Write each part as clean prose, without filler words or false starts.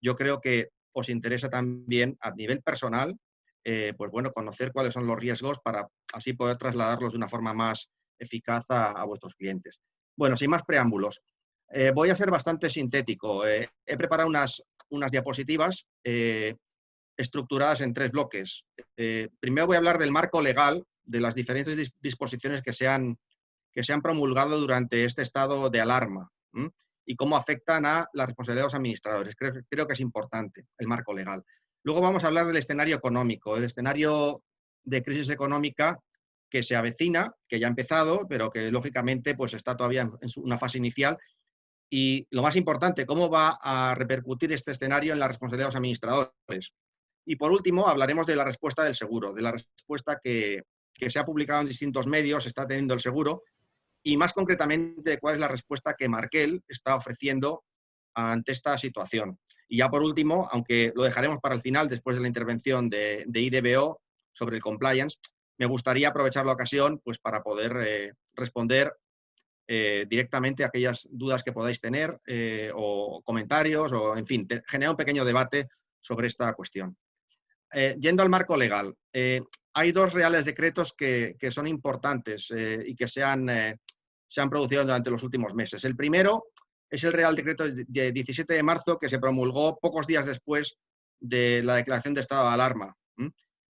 yo creo que os interesa también a nivel personal, pues bueno, conocer cuáles son los riesgos para así poder trasladarlos de una forma más eficaz a vuestros clientes. Bueno, sin más preámbulos, voy a ser bastante sintético. He preparado unas diapositivas estructuradas en tres bloques. Primero voy a hablar del marco legal, de las diferentes disposiciones que se han promulgado durante este estado de alarma, ¿m? Y cómo afectan a la responsabilidad de los administradores. Creo que es importante el marco legal. Luego vamos a hablar del escenario económico, el escenario de crisis económica que se avecina, que ya ha empezado, pero que lógicamente pues, está todavía en una fase inicial. Y lo más importante, cómo va a repercutir este escenario en la responsabilidad de los administradores. Y por último, hablaremos de la respuesta del seguro, de la respuesta que se ha publicado en distintos medios, está teniendo el seguro, y más concretamente cuál es la respuesta que Markel está ofreciendo ante esta situación. Y ya por último, aunque lo dejaremos para el final, después de la intervención de IDBO sobre el compliance, me gustaría aprovechar la ocasión pues, para poder responder directamente a aquellas dudas que podáis tener o comentarios, o en fin, generar un pequeño debate sobre esta cuestión. Yendo al marco legal, hay dos reales decretos que son importantes y que se han producido durante los últimos meses. El primero es el Real Decreto de 17 de marzo que se promulgó pocos días después de la declaración de estado de alarma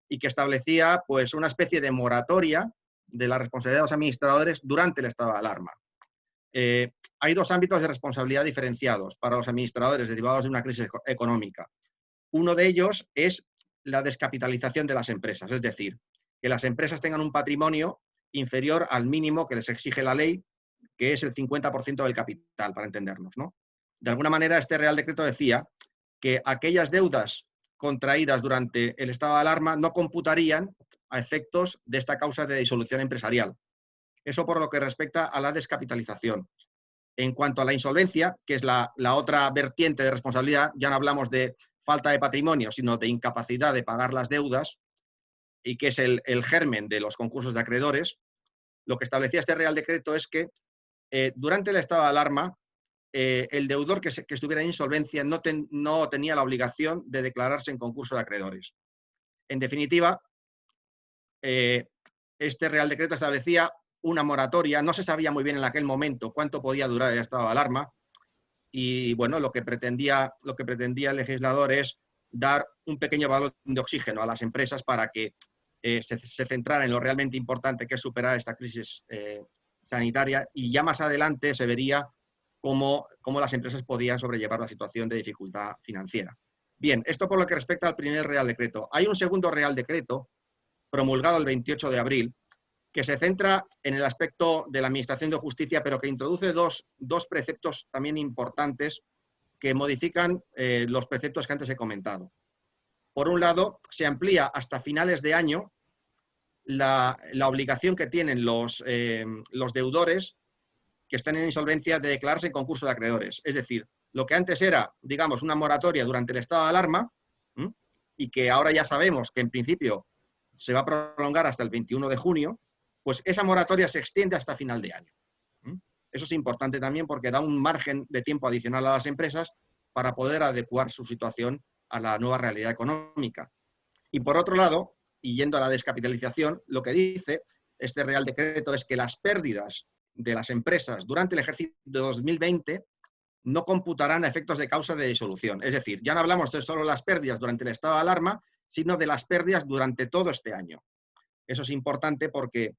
y que establecía pues, una especie de moratoria de la responsabilidad de los administradores durante el estado de alarma. Hay dos ámbitos de responsabilidad diferenciados para los administradores derivados de una crisis económica. Uno de ellos es la descapitalización de las empresas, es decir, que las empresas tengan un patrimonio inferior al mínimo que les exige la ley, que es el 50% del capital, para entendernos, ¿no? De alguna manera, este Real Decreto decía que aquellas deudas contraídas durante el estado de alarma no computarían a efectos de esta causa de disolución empresarial. Eso por lo que respecta a la descapitalización. En cuanto a la insolvencia, que es la otra vertiente de responsabilidad, ya no hablamos de falta de patrimonio, sino de incapacidad de pagar las deudas, y que es el germen de los concursos de acreedores. Lo que establecía este Real Decreto es que durante el estado de alarma, el deudor que estuviera en insolvencia no tenía la obligación de declararse en concurso de acreedores. En definitiva, este Real Decreto establecía una moratoria, no se sabía muy bien en aquel momento cuánto podía durar el estado de alarma, y bueno, lo que pretendía el legislador es dar un pequeño balón de oxígeno a las empresas para que se centraran en lo realmente importante, que es superar esta crisis sanitaria, y ya más adelante se vería cómo las empresas podían sobrellevar la situación de dificultad financiera. Bien, esto por lo que respecta al primer Real Decreto. Hay un segundo Real Decreto promulgado el 28 de abril, que se centra en el aspecto de la Administración de Justicia, pero que introduce dos preceptos también importantes que modifican los preceptos que antes he comentado. Por un lado, se amplía hasta finales de año la obligación que tienen los deudores que están en insolvencia de declararse en concurso de acreedores. Es decir, lo que antes era, digamos, una moratoria durante el estado de alarma, y que ahora ya sabemos que en principio se va a prolongar hasta el 21 de junio, pues esa moratoria se extiende hasta final de año. Eso es importante también porque da un margen de tiempo adicional a las empresas para poder adecuar su situación a la nueva realidad económica. Y por otro lado, y yendo a la descapitalización, lo que dice este Real Decreto es que las pérdidas de las empresas durante el ejercicio de 2020 no computarán a efectos de causa de disolución. Es decir, ya no hablamos de solo las pérdidas durante el estado de alarma, sino de las pérdidas durante todo este año. Eso es importante porque,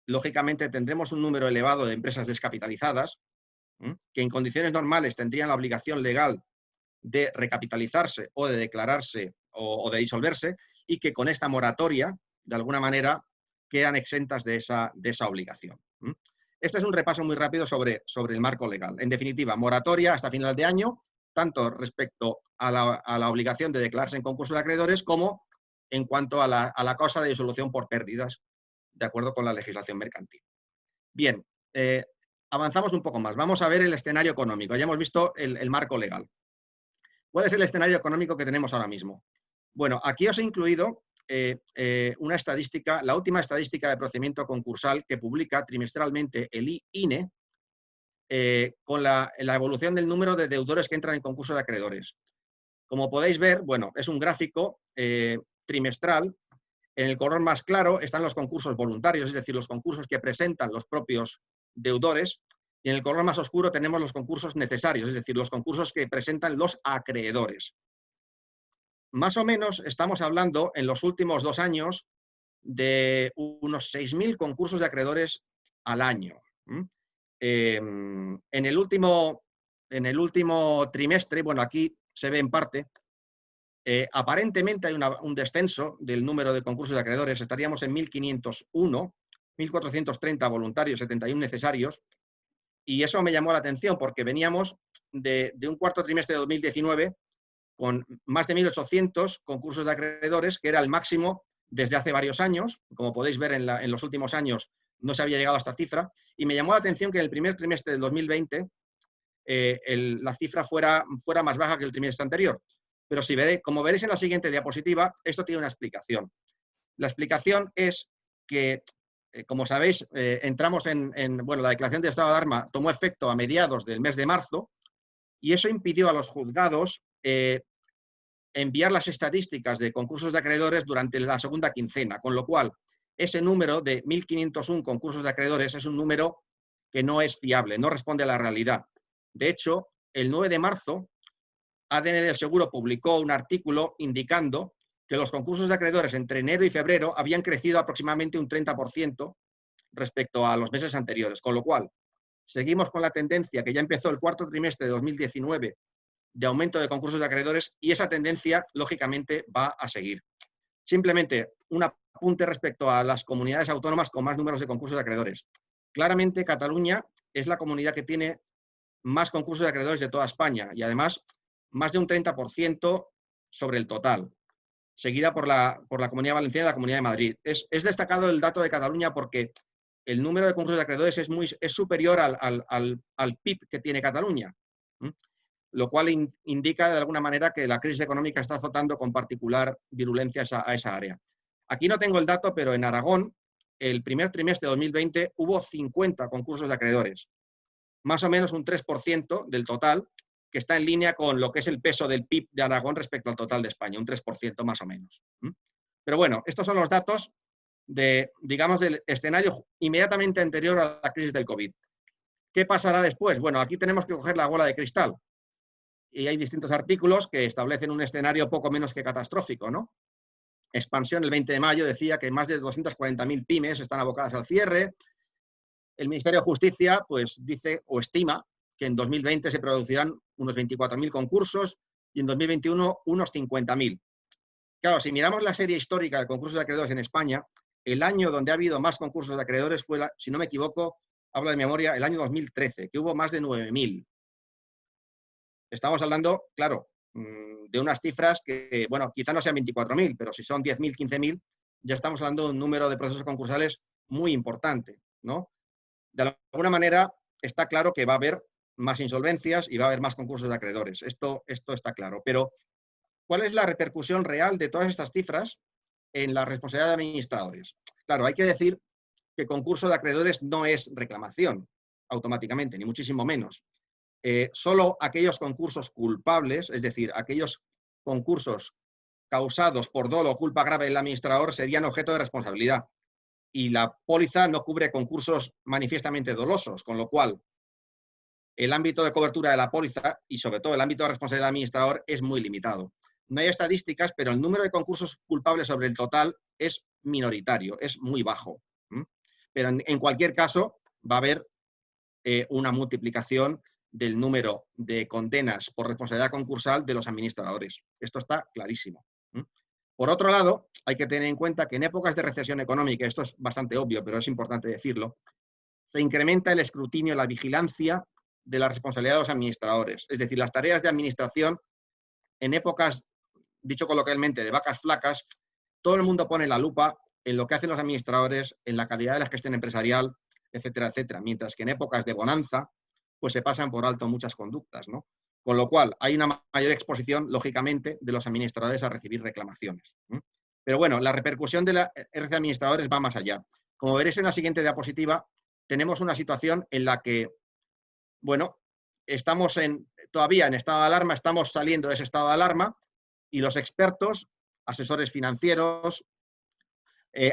lógicamente, tendremos un número elevado de empresas descapitalizadas que en condiciones normales tendrían la obligación legal de recapitalizarse o de declararse o de disolverse, y que con esta moratoria, de alguna manera, quedan exentas de esa obligación. Este es un repaso muy rápido sobre el marco legal. En definitiva, moratoria hasta final de año, tanto respecto a la obligación de declararse en concurso de acreedores como en cuanto a la causa de disolución por pérdidas, de acuerdo con la legislación mercantil. Bien, avanzamos un poco más. Vamos a ver el escenario económico. Ya hemos visto el marco legal. ¿Cuál es el escenario económico que tenemos ahora mismo? Bueno, aquí os he incluido una estadística, la última estadística de procedimiento concursal que publica trimestralmente el INE con la evolución del número de deudores que entran en concurso de acreedores. Como podéis ver, bueno, es un gráfico trimestral. En el color más claro están los concursos voluntarios, es decir, los concursos que presentan los propios deudores, y en el color más oscuro tenemos los concursos necesarios, es decir, los concursos que presentan los acreedores. Más o menos estamos hablando en los últimos 2 años de unos 6.000 concursos de acreedores al año. En el último trimestre, bueno, aquí se ve en parte, aparentemente hay un descenso del número de concursos de acreedores, estaríamos en 1.501, 1.430 voluntarios, 71 necesarios, y eso me llamó la atención porque veníamos de un cuarto trimestre de 2019 con más de 1.800 concursos de acreedores, que era el máximo desde hace varios años. Como podéis ver, en los últimos años no se había llegado a esta cifra, y me llamó la atención que en el primer trimestre del 2020 la cifra fuera más baja que el trimestre anterior. Pero como veréis en la siguiente diapositiva, esto tiene una explicación. La explicación es que, como sabéis, entramos bueno, la declaración de estado de alarma tomó efecto a mediados del mes de marzo, y eso impidió a los juzgados enviar las estadísticas de concursos de acreedores durante la segunda quincena, con lo cual ese número de 1.501 concursos de acreedores es un número que no es fiable, no responde a la realidad. De hecho, el 9 de marzo, ADN del Seguro publicó un artículo indicando que los concursos de acreedores entre enero y febrero habían crecido aproximadamente un 30% respecto a los meses anteriores, con lo cual seguimos con la tendencia que ya empezó el cuarto trimestre de 2019 de aumento de concursos de acreedores, y esa tendencia, lógicamente, va a seguir. Simplemente un apunte respecto a las comunidades autónomas con más números de concursos de acreedores. Claramente, Cataluña es la comunidad que tiene más concursos de acreedores de toda España, y además más de un 30% sobre el total, seguida por la Comunidad Valenciana y la Comunidad de Madrid. Es destacado el dato de Cataluña porque el número de concursos de acreedores es superior al PIB que tiene Cataluña, lo cual indica de alguna manera que la crisis económica está azotando con particular virulencia a esa área. Aquí no tengo el dato, pero en Aragón, el primer trimestre de 2020 hubo 50 concursos de acreedores, más o menos un 3% del total, que está en línea con lo que es el peso del PIB de Aragón respecto al total de España, un 3% más o menos. Pero bueno, estos son los datos digamos, del escenario inmediatamente anterior a la crisis del COVID. ¿Qué pasará después? Bueno, aquí tenemos que coger la bola de cristal. Y hay distintos artículos que establecen un escenario poco menos que catastrófico, ¿no? Expansión, el 20 de mayo, decía que más de 240.000 pymes están abocadas al cierre. El Ministerio de Justicia, pues, dice o estima que en 2020 se producirán unos 24.000 concursos y en 2021 unos 50.000. Claro, si miramos la serie histórica de concursos de acreedores en España, el año donde ha habido más concursos de acreedores fue, si no me equivoco, hablo de memoria, el año 2013, que hubo más de 9.000. Estamos hablando, claro, de unas cifras que, bueno, quizá no sean 24.000, pero si son 10.000, 15.000, ya estamos hablando de un número de procesos concursales muy importante, ¿no? De alguna manera, está claro que va a haber más insolvencias y va a haber más concursos de acreedores. Esto está claro. Pero, ¿cuál es la repercusión real de todas estas cifras en la responsabilidad de administradores? Claro, hay que decir que concurso de acreedores no es reclamación automáticamente, ni muchísimo menos. Solo aquellos concursos culpables, es decir, aquellos concursos causados por dolo o culpa grave del administrador, serían objeto de responsabilidad. Y la póliza no cubre concursos manifiestamente dolosos, con lo cual el ámbito de cobertura de la póliza y sobre todo el ámbito de responsabilidad del administrador es muy limitado. No hay estadísticas, pero el número de concursos culpables sobre el total es minoritario, es muy bajo. Pero en cualquier caso va a haber una multiplicación del número de condenas por responsabilidad concursal de los administradores. Esto está clarísimo. Por otro lado, hay que tener en cuenta que en épocas de recesión económica, esto es bastante obvio, pero es importante decirlo, se incrementa el escrutinio, la vigilancia de la responsabilidad de los administradores. Es decir, las tareas de administración en épocas, dicho coloquialmente, de vacas flacas, todo el mundo pone la lupa en lo que hacen los administradores, en la calidad de la gestión empresarial, etcétera, etcétera. Mientras que en épocas de bonanza, pues se pasan por alto muchas conductas, ¿no? Con lo cual, hay una mayor exposición, lógicamente, de los administradores a recibir reclamaciones. Pero bueno, la repercusión de la RC de administradores va más allá. Como veréis en la siguiente diapositiva, tenemos una situación en la que, bueno, todavía en estado de alarma, estamos saliendo de ese estado de alarma y los expertos, asesores financieros,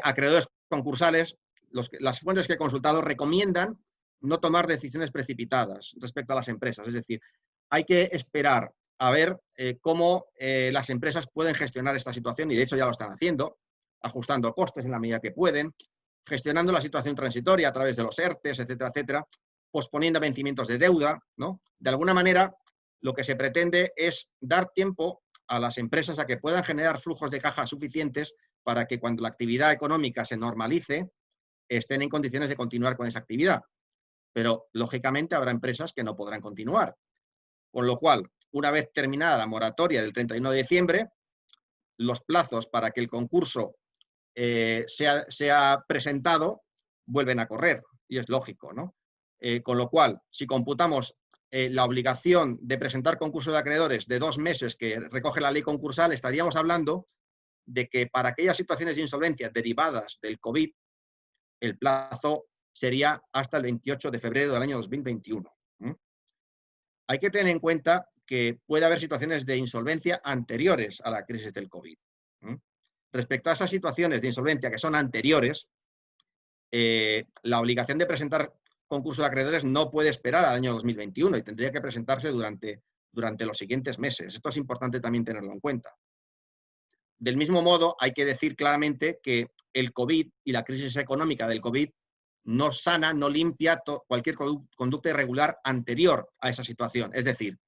acreedores concursales, las fuentes que he consultado recomiendan no tomar decisiones precipitadas respecto a las empresas. Es decir, hay que esperar a ver cómo las empresas pueden gestionar esta situación, y de hecho ya lo están haciendo, ajustando costes en la medida que pueden, gestionando la situación transitoria a través de los ERTES, etcétera, etcétera, posponiendo vencimientos de deuda, ¿no? De alguna manera, lo que se pretende es dar tiempo a las empresas a que puedan generar flujos de caja suficientes para que cuando la actividad económica se normalice, estén en condiciones de continuar con esa actividad. Pero, lógicamente, habrá empresas que no podrán continuar. Con lo cual, una vez terminada la moratoria del 31 de diciembre, los plazos para que el concurso sea presentado vuelven a correr, y es lógico, ¿no? Con lo cual, si computamos la obligación de presentar concurso de acreedores de 2 meses que recoge la ley concursal, estaríamos hablando de que para aquellas situaciones de insolvencia derivadas del COVID, el plazo sería hasta el 28 de febrero del año 2021. Hay que tener en cuenta que puede haber situaciones de insolvencia anteriores a la crisis del COVID. Respecto a esas situaciones de insolvencia que son anteriores, la obligación de presentar concurso de acreedores no puede esperar al año 2021 y tendría que presentarse durante los siguientes meses. Esto es importante también tenerlo en cuenta. Del mismo modo, hay que decir claramente que el COVID y la crisis económica del COVID no sana, no limpia cualquier conducta irregular anterior a esa situación. Es decir,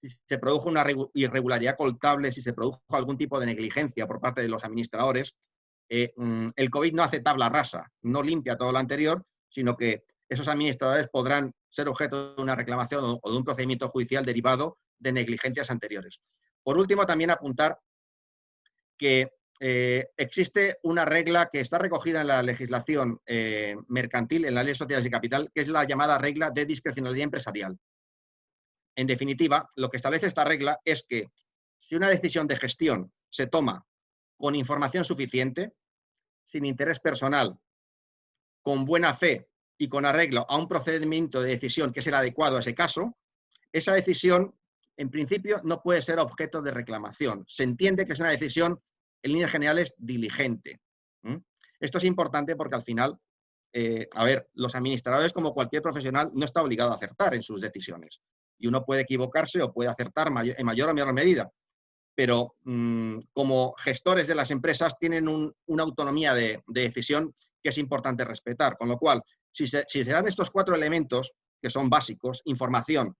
si se produjo una irregularidad contable, si se produjo algún tipo de negligencia por parte de los administradores, el COVID no hace tabla rasa, no limpia todo lo anterior, sino que esos administradores podrán ser objeto de una reclamación o de un procedimiento judicial derivado de negligencias anteriores. Por último, también apuntar que existe una regla que está recogida en la legislación mercantil, en la Ley de Sociedades y Capital, que es la llamada regla de discrecionalidad empresarial. En definitiva, lo que establece esta regla es que si una decisión de gestión se toma con información suficiente, sin interés personal, con buena fe y con arreglo a un procedimiento de decisión que es el adecuado a ese caso, esa decisión, en principio, no puede ser objeto de reclamación. Se entiende que es una decisión, en líneas generales, diligente. Esto es importante porque al final, los administradores, como cualquier profesional, no está obligado a acertar en sus decisiones. Y uno puede equivocarse o puede acertar en mayor o menor medida. Pero como gestores de las empresas tienen una autonomía de decisión que es importante respetar. Con lo cual, si se dan estos 4 elementos, que son básicos: información,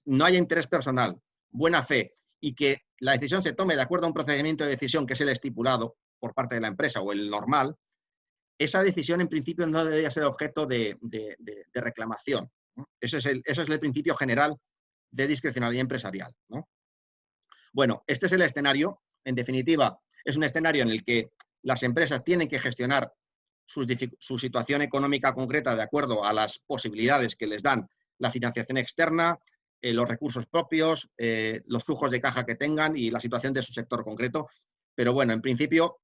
no haya interés personal, buena fe, y que la decisión se tome de acuerdo a un procedimiento de decisión que es el estipulado por parte de la empresa o el normal, esa decisión en principio no debería ser objeto de reclamación, ¿no? Ese es el principio general de discrecionalidad empresarial, ¿no? Bueno, este es el escenario. En definitiva, es un escenario en el que las empresas tienen que gestionar su situación económica concreta de acuerdo a las posibilidades que les dan la financiación externa, los recursos propios, los flujos de caja que tengan y la situación de su sector concreto. Pero bueno, en principio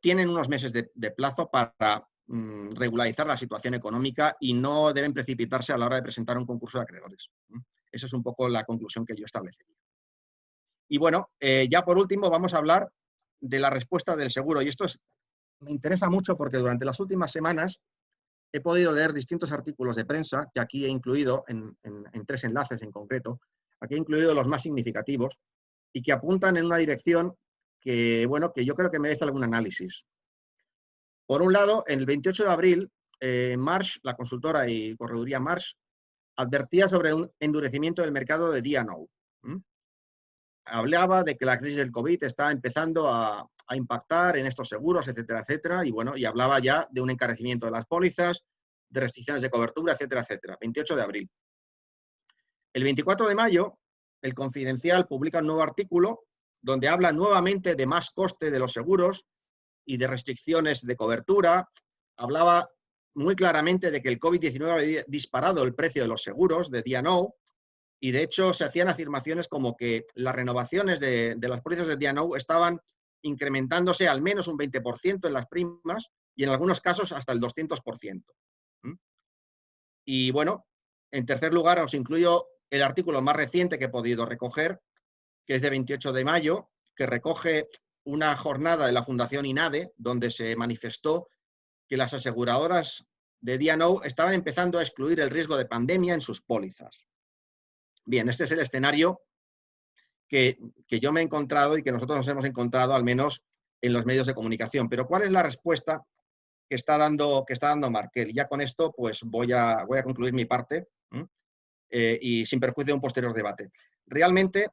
tienen unos meses de plazo para regularizar la situación económica y no deben precipitarse a la hora de presentar un concurso de acreedores. Esa es un poco la conclusión que yo establecería. Y bueno, ya por último vamos a hablar de la respuesta del seguro. Y esto me interesa mucho porque durante las últimas semanas he podido leer distintos artículos de prensa, que aquí he incluido en 3 enlaces en concreto. Aquí he incluido los más significativos y que apuntan en una dirección que, bueno, que yo creo que merece algún análisis. Por un lado, en el 28 de abril, Marsh, la consultora y correduría Marsh, advertía sobre un endurecimiento del mercado de D&O. Hablaba de que la crisis del COVID está empezando a impactar en estos seguros, etcétera, etcétera, y bueno, y hablaba ya de un encarecimiento de las pólizas, de restricciones de cobertura, etcétera, etcétera. 28 de abril. El 24 de mayo, el Confidencial publica un nuevo artículo donde habla nuevamente de más coste de los seguros y de restricciones de cobertura. Hablaba muy claramente de que el COVID-19 había disparado el precio de los seguros de D&O, y de hecho se hacían afirmaciones como que las renovaciones de las pólizas de D&O estaban incrementándose al menos un 20% en las primas y en algunos casos hasta el 200%. Y bueno, en tercer lugar os incluyo el artículo más reciente que he podido recoger, que es de 28 de mayo, que recoge una jornada de la Fundación INADE, donde se manifestó que las aseguradoras de D&O estaban empezando a excluir el riesgo de pandemia en sus pólizas. Bien, este es el escenario que yo me he encontrado y que nosotros nos hemos encontrado, al menos en los medios de comunicación. Pero ¿cuál es la respuesta que está dando Markel? Y ya con esto pues voy a concluir mi parte y sin perjuicio de un posterior debate. Realmente,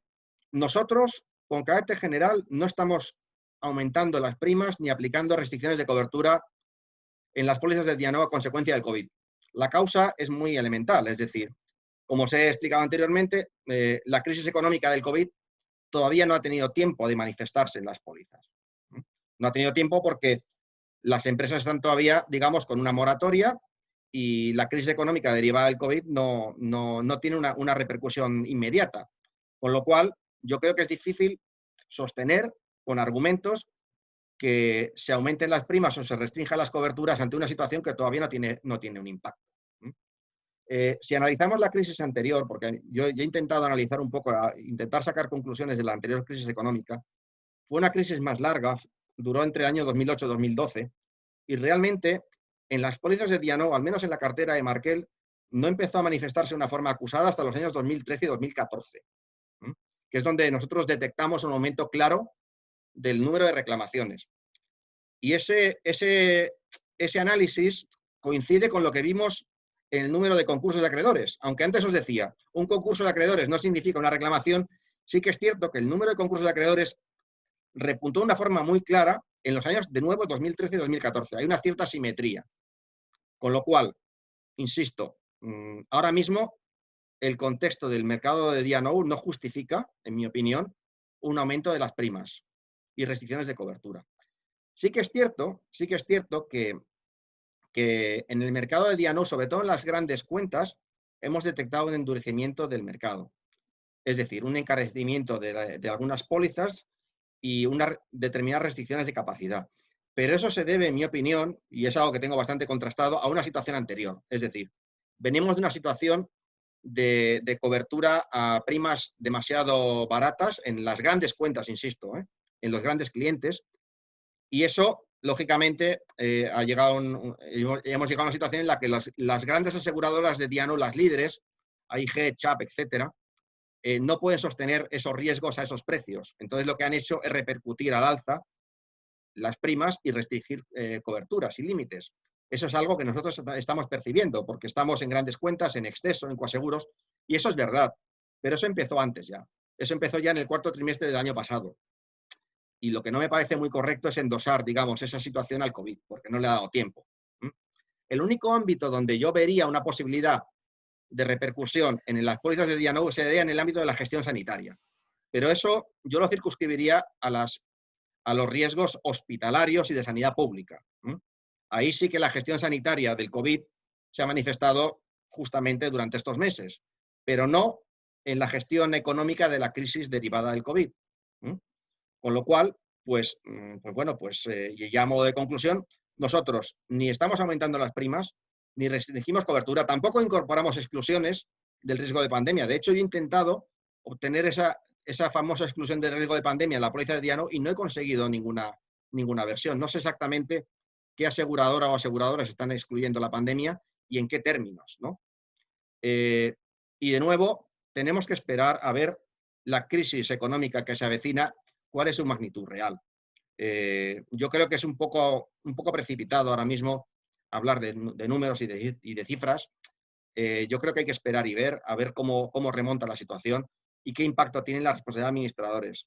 nosotros, con carácter general, no estamos aumentando las primas ni aplicando restricciones de cobertura en las pólizas de D&O a consecuencia del COVID. La causa es muy elemental, es decir, como os he explicado anteriormente, la crisis económica del COVID todavía no ha tenido tiempo de manifestarse en las pólizas. No ha tenido tiempo porque las empresas están todavía, digamos, con una moratoria y la crisis económica derivada del COVID no tiene una repercusión inmediata. Con lo cual, yo creo que es difícil sostener con argumentos que se aumenten las primas o se restrinjan las coberturas ante una situación que todavía no tiene un impacto. Si analizamos la crisis anterior, porque yo he intentado analizar un poco, intentar sacar conclusiones de la anterior crisis económica, fue una crisis más larga, duró entre el año 2008 y 2012, y realmente en las pólizas de D&O, al menos en la cartera de Markel, no empezó a manifestarse de una forma acusada hasta los años 2013 y 2014, que es donde nosotros detectamos un aumento claro del número de reclamaciones. Y ese análisis coincide con lo que vimos en el número de concursos de acreedores. Aunque antes os decía, un concurso de acreedores no significa una reclamación, sí que es cierto que el número de concursos de acreedores repuntó de una forma muy clara en los años, de nuevo, 2013 y 2014. Hay una cierta simetría. Con lo cual, insisto, ahora mismo el contexto del mercado de D&O no justifica, en mi opinión, un aumento de las primas y restricciones de cobertura. Sí que es cierto que en el mercado de D&O, sobre todo en las grandes cuentas, hemos detectado un endurecimiento del mercado. Es decir, un encarecimiento de algunas pólizas y unas determinadas restricciones de capacidad. Pero eso se debe, en mi opinión, y es algo que tengo bastante contrastado, a una situación anterior. Es decir, venimos de una situación de cobertura a primas demasiado baratas en las grandes cuentas, insisto, en los grandes clientes, y eso, lógicamente, hemos llegado a una situación en la que las grandes aseguradoras de D&O, las líderes, AIG, CHAP, etcétera, no pueden sostener esos riesgos a esos precios. Entonces, lo que han hecho es repercutir al alza las primas y restringir coberturas y límites. Eso es algo que nosotros estamos percibiendo, porque estamos en grandes cuentas, en exceso, en coaseguros, y eso es verdad. Pero eso empezó antes ya. Eso empezó ya en el cuarto trimestre del año pasado. Y lo que no me parece muy correcto es endosar, digamos, esa situación al COVID, porque no le ha dado tiempo. El único ámbito donde yo vería una posibilidad de repercusión en las pólizas de D&O sería en el ámbito de la gestión sanitaria. Pero eso yo lo circunscribiría a los riesgos hospitalarios y de sanidad pública. Ahí sí que la gestión sanitaria del COVID se ha manifestado justamente durante estos meses, pero no en la gestión económica de la crisis derivada del COVID. Con lo cual, ya a modo de conclusión, nosotros ni estamos aumentando las primas, ni restringimos cobertura, tampoco incorporamos exclusiones del riesgo de pandemia. De hecho, yo he intentado obtener esa famosa exclusión del riesgo de pandemia en la póliza de D&O y no he conseguido ninguna versión. No sé exactamente qué aseguradora o aseguradoras están excluyendo la pandemia y en qué términos, ¿no? Y de nuevo, tenemos que esperar a ver la crisis económica que se avecina, cuál es su magnitud real. Yo creo que es un poco precipitado ahora mismo hablar de números y de cifras. Yo creo que hay que esperar y ver, a ver cómo remonta la situación y qué impacto tienen las responsabilidades de administradores.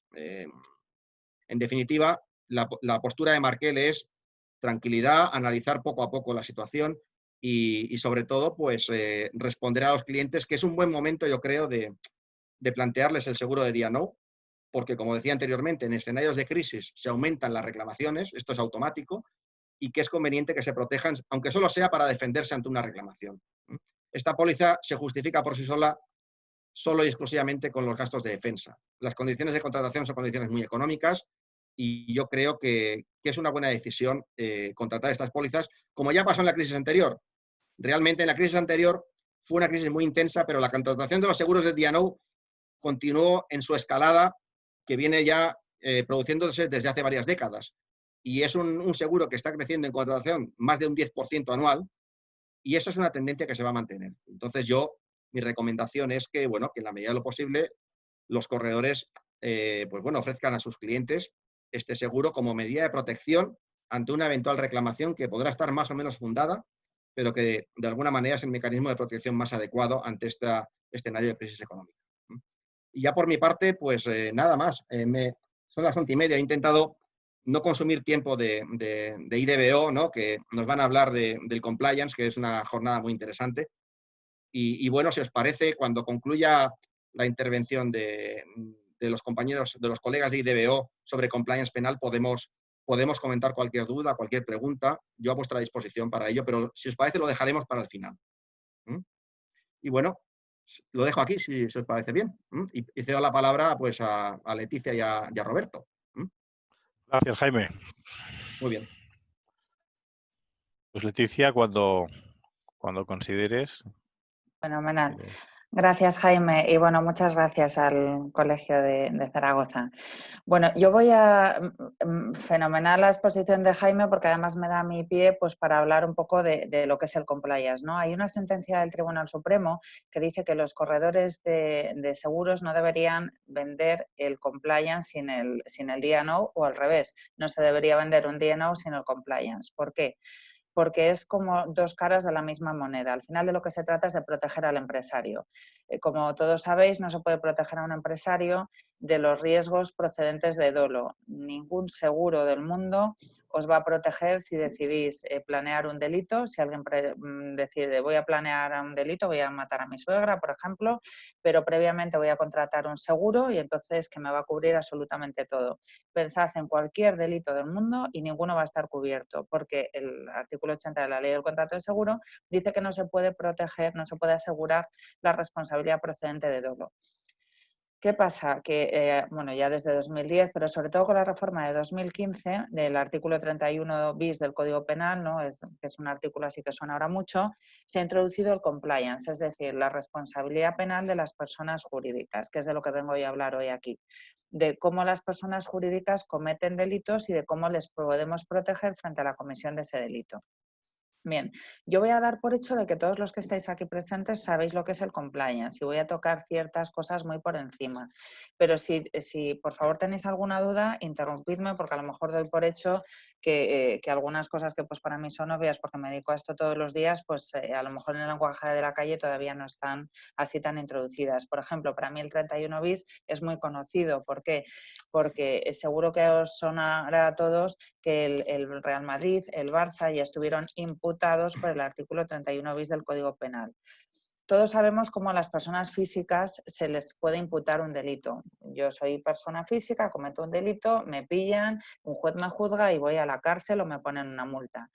En definitiva, la postura de Markel es tranquilidad, analizar poco a poco la situación y sobre todo, pues, responder a los clientes, que es un buen momento, yo creo, de plantearles el seguro de D&O, porque, como decía anteriormente, en escenarios de crisis se aumentan las reclamaciones, esto es automático, y que es conveniente que se protejan, aunque solo sea para defenderse ante una reclamación. Esta póliza se justifica por sí sola solo y exclusivamente con los gastos de defensa. Las condiciones de contratación son condiciones muy económicas y yo creo que es una buena decisión contratar estas pólizas, como ya pasó en la crisis anterior. Realmente en la crisis anterior fue una crisis muy intensa, pero la contratación de los seguros de D&O continuó en su escalada que viene ya produciéndose desde hace varias décadas. Y es un seguro que está creciendo en contratación más de un 10% anual, y eso es una tendencia que se va a mantener. Entonces mi recomendación es que, bueno, que en la medida de lo posible los corredores pues bueno, ofrezcan a sus clientes este seguro como medida de protección ante una eventual reclamación que podrá estar más o menos fundada, pero que de alguna manera es el mecanismo de protección más adecuado ante este escenario de crisis económica. Y ya por mi parte, pues nada más. Son las 11:30. He intentado no consumir tiempo de IDBO, ¿no? Que nos van a hablar del compliance, que es una jornada muy interesante. Y bueno, si os parece, cuando concluya la intervención de los compañeros, de los colegas de IDBO sobre compliance penal, podemos comentar cualquier duda, cualquier pregunta. Yo a vuestra disposición para ello, pero si os parece lo dejaremos para el final. Y bueno, lo dejo aquí, si os parece bien. Y cedo la palabra pues, a Leticia y a Roberto. Gracias, Jaime. Muy bien. Pues Leticia, cuando consideres. Fenomenal. Gracias, Jaime. Y bueno, muchas gracias al Colegio de Zaragoza. Bueno, yo voy a fenomenal la exposición de Jaime porque además me da mi pie pues, para hablar un poco de lo que es el compliance, ¿no? Hay una sentencia del Tribunal Supremo que dice que los corredores de seguros no deberían vender el compliance sin el D&O o al revés. No se debería vender un D&O sin el compliance. ¿Por qué? Porque es como dos caras de la misma moneda. Al final de lo que se trata es de proteger al empresario. Como todos sabéis, no se puede proteger a un empresario de los riesgos procedentes de dolo. Ningún seguro del mundo os va a proteger si decidís planear un delito. Si alguien decide voy a planear un delito, voy a matar a mi suegra, por ejemplo, pero previamente voy a contratar un seguro y entonces que me va a cubrir absolutamente todo. Pensad en cualquier delito del mundo y ninguno va a estar cubierto, porque el artículo 80 de la Ley del Contrato de Seguro dice que no se puede proteger, no se puede asegurar la responsabilidad procedente de dolo. ¿Qué pasa? Que, bueno, ya desde 2010, pero sobre todo con la reforma de 2015 del artículo 31 bis del Código Penal, ¿no? Que es un artículo así que suena ahora mucho, se ha introducido el compliance, es decir, la responsabilidad penal de las personas jurídicas, que es de lo que vengo a hablar hoy aquí, de cómo las personas jurídicas cometen delitos y de cómo les podemos proteger frente a la comisión de ese delito. Bien, yo voy a dar por hecho de que todos los que estáis aquí presentes sabéis lo que es el compliance y voy a tocar ciertas cosas muy por encima. Pero si por favor tenéis alguna duda, interrumpidme porque a lo mejor doy por hecho que algunas cosas que pues para mí son obvias porque me dedico a esto todos los días, pues a lo mejor en el lenguaje de la calle todavía no están así tan introducidas. Por ejemplo, para mí el 31 bis es muy conocido. ¿Por qué? Porque seguro que os sonará a todos que el Real Madrid, el Barça ya estuvieron imputados por el artículo 31 bis del Código Penal. Todos sabemos cómo a las personas físicas se les puede imputar un delito. Yo soy persona física, cometo un delito, me pillan, un juez me juzga y voy a la cárcel o me ponen una multa.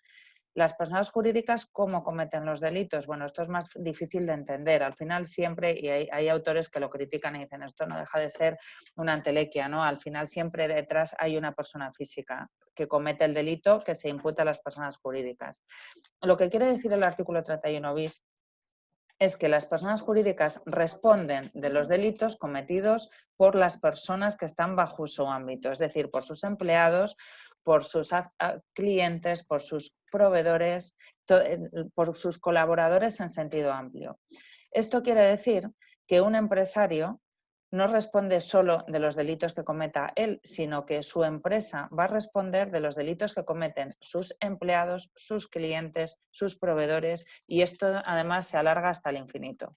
Las personas jurídicas, ¿cómo cometen los delitos? Bueno, esto es más difícil de entender. Al final siempre, y hay autores que lo critican y dicen esto no deja de ser una entelequia, ¿no? Al final siempre detrás hay una persona física que comete el delito que se imputa a las personas jurídicas. Lo que quiere decir el artículo 31 bis es que las personas jurídicas responden de los delitos cometidos por las personas que están bajo su ámbito, es decir, por sus empleados, por sus clientes, por sus proveedores, por sus colaboradores en sentido amplio. Esto quiere decir que un empresario no responde solo de los delitos que cometa él, sino que su empresa va a responder de los delitos que cometen sus empleados, sus clientes, sus proveedores y esto además se alarga hasta el infinito.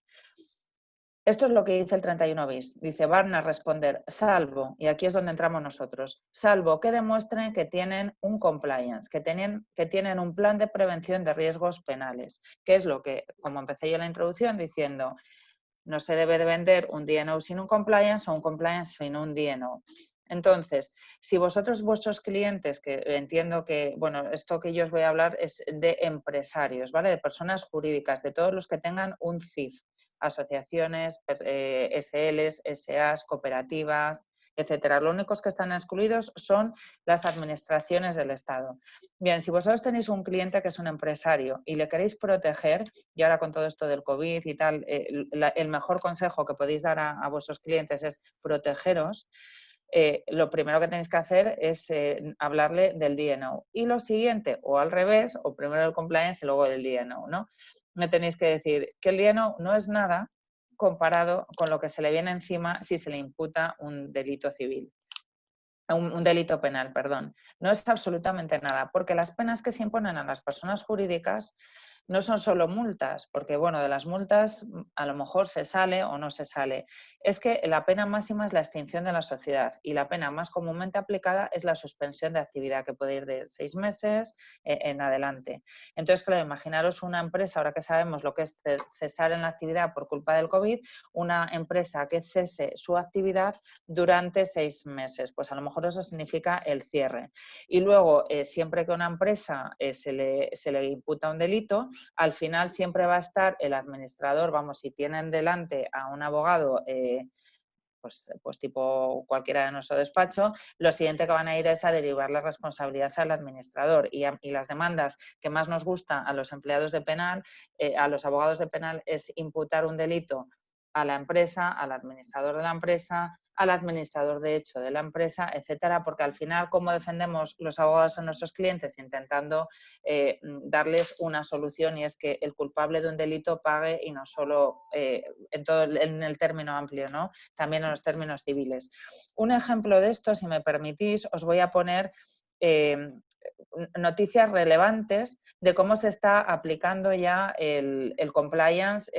Esto es lo que dice el 31 bis. Dice, van a responder salvo, y aquí es donde entramos nosotros, salvo que demuestren que tienen un compliance, que tienen un plan de prevención de riesgos penales, que es lo que, como empecé yo en la introducción diciendo, no se debe de vender un D&O sin un compliance o un compliance sin un D&O. Entonces, si vosotros, vuestros clientes, que entiendo que, bueno, esto que yo os voy a hablar es de empresarios, ¿vale? De personas jurídicas, de todos los que tengan un CIF, asociaciones, SLs, SAs, cooperativas, etcétera. Los únicos que están excluidos son las administraciones del Estado. Bien, si vosotros tenéis un cliente que es un empresario y le queréis proteger, y ahora con todo esto del COVID y tal, el mejor consejo que podéis dar a vuestros clientes es protegeros. Lo primero que tenéis que hacer es hablarle del D&O. Y lo siguiente, o al revés, o primero el compliance y luego el D&O, ¿no? Me tenéis que decir que el D&O no es nada comparado con lo que se le viene encima si se le imputa un delito civil. Un delito penal, perdón. No es absolutamente nada, porque las penas que se imponen a las personas jurídicas no son solo multas, porque bueno, de las multas a lo mejor se sale o no se sale. Es que la pena máxima es la extinción de la sociedad y la pena más comúnmente aplicada es la suspensión de actividad, que puede ir de 6 meses en adelante. Entonces, claro, imaginaros una empresa, ahora que sabemos lo que es cesar en la actividad por culpa del COVID, una empresa que cese su actividad durante 6 meses. Pues a lo mejor eso significa el cierre. Y luego, siempre que a una empresa se le imputa un delito, al final siempre va a estar el administrador, vamos, si tienen delante a un abogado, pues tipo cualquiera de nuestro despacho, lo siguiente que van a ir es a derivar la responsabilidad al administrador y las demandas que más nos gustan a los empleados de penal, a los abogados de penal, es imputar un delito a la empresa, al administrador de la empresa, al administrador de hecho de la empresa, etcétera, porque al final, ¿cómo defendemos los abogados a nuestros clientes? Intentando darles una solución, y es que el culpable de un delito pague, y no solo en el término amplio, ¿no? También en los términos civiles. Un ejemplo de esto, si me permitís, os voy a poner noticias relevantes de cómo se está aplicando ya el compliance.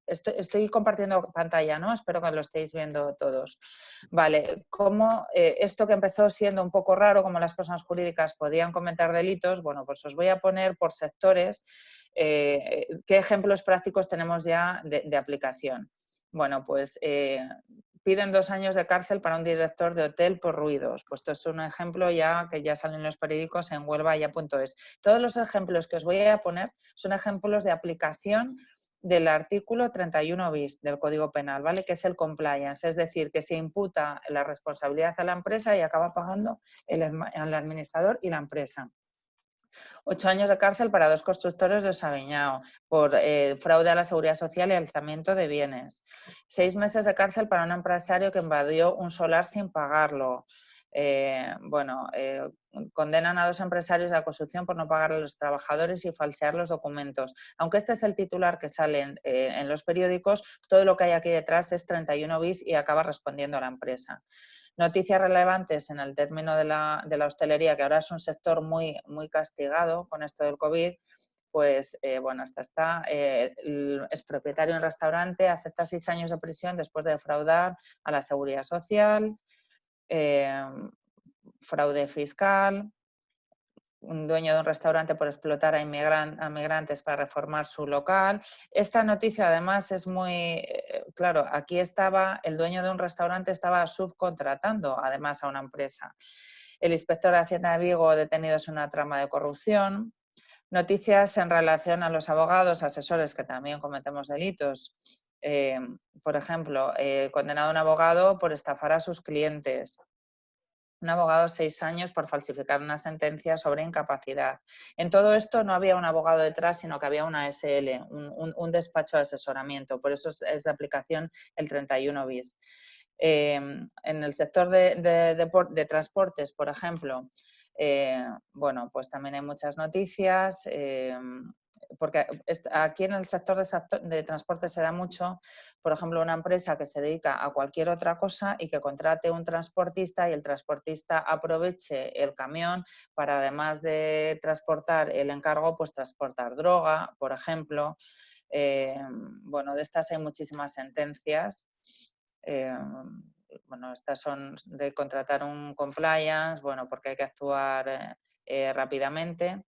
Estoy compartiendo pantalla, ¿no? Espero que lo estéis viendo todos. Vale, cómo esto que empezó siendo un poco raro, como las personas jurídicas podían cometer delitos, bueno, pues os voy a poner por sectores qué ejemplos prácticos tenemos ya de aplicación. Bueno, pues piden 2 años de cárcel para un director de hotel por ruidos. Pues esto es un ejemplo ya que ya salen en los periódicos en huelvaya.es. Todos los ejemplos que os voy a poner son ejemplos de aplicación del artículo 31 bis del Código Penal, ¿vale? Que es el compliance, es decir, que se imputa la responsabilidad a la empresa y acaba pagando el administrador y la empresa. 8 años de cárcel para 2 constructores de Sabiñao por fraude a la seguridad social y alzamiento de bienes. 6 meses de cárcel para un empresario que invadió un solar sin pagarlo. Condenan a 2 empresarios de la construcción por no pagar a los trabajadores y falsear los documentos. Aunque este es el titular que sale en los periódicos, todo lo que hay aquí detrás es 31 bis y acaba respondiendo a la empresa. Noticias relevantes en el término de la hostelería, que ahora es un sector muy, muy castigado con esto del COVID. Pues es propietario de un restaurante, acepta 6 años de prisión después de defraudar a la seguridad social, fraude fiscal, un dueño de un restaurante por explotar a migrantes para reformar su local. Esta noticia además es muy, claro, aquí estaba, el dueño de un restaurante estaba subcontratando además a una empresa. El inspector de Hacienda de Vigo detenido en una trama de corrupción. Noticias en relación a los abogados, asesores que también cometemos delitos. Por ejemplo, condenado a un abogado por estafar a sus clientes. Un abogado 6 años por falsificar una sentencia sobre incapacidad. En todo esto no había un abogado detrás, sino que había una SL, un despacho de asesoramiento. Por eso es de aplicación el 31 bis. En el sector de transportes, por ejemplo, pues también hay muchas noticias, porque aquí en el sector de transporte se da mucho, por ejemplo, una empresa que se dedica a cualquier otra cosa y que contrate un transportista y el transportista aproveche el camión para, además de transportar el encargo, pues transportar droga, por ejemplo. De estas hay muchísimas sentencias. Estas son de contratar un compliance, porque hay que actuar rápidamente.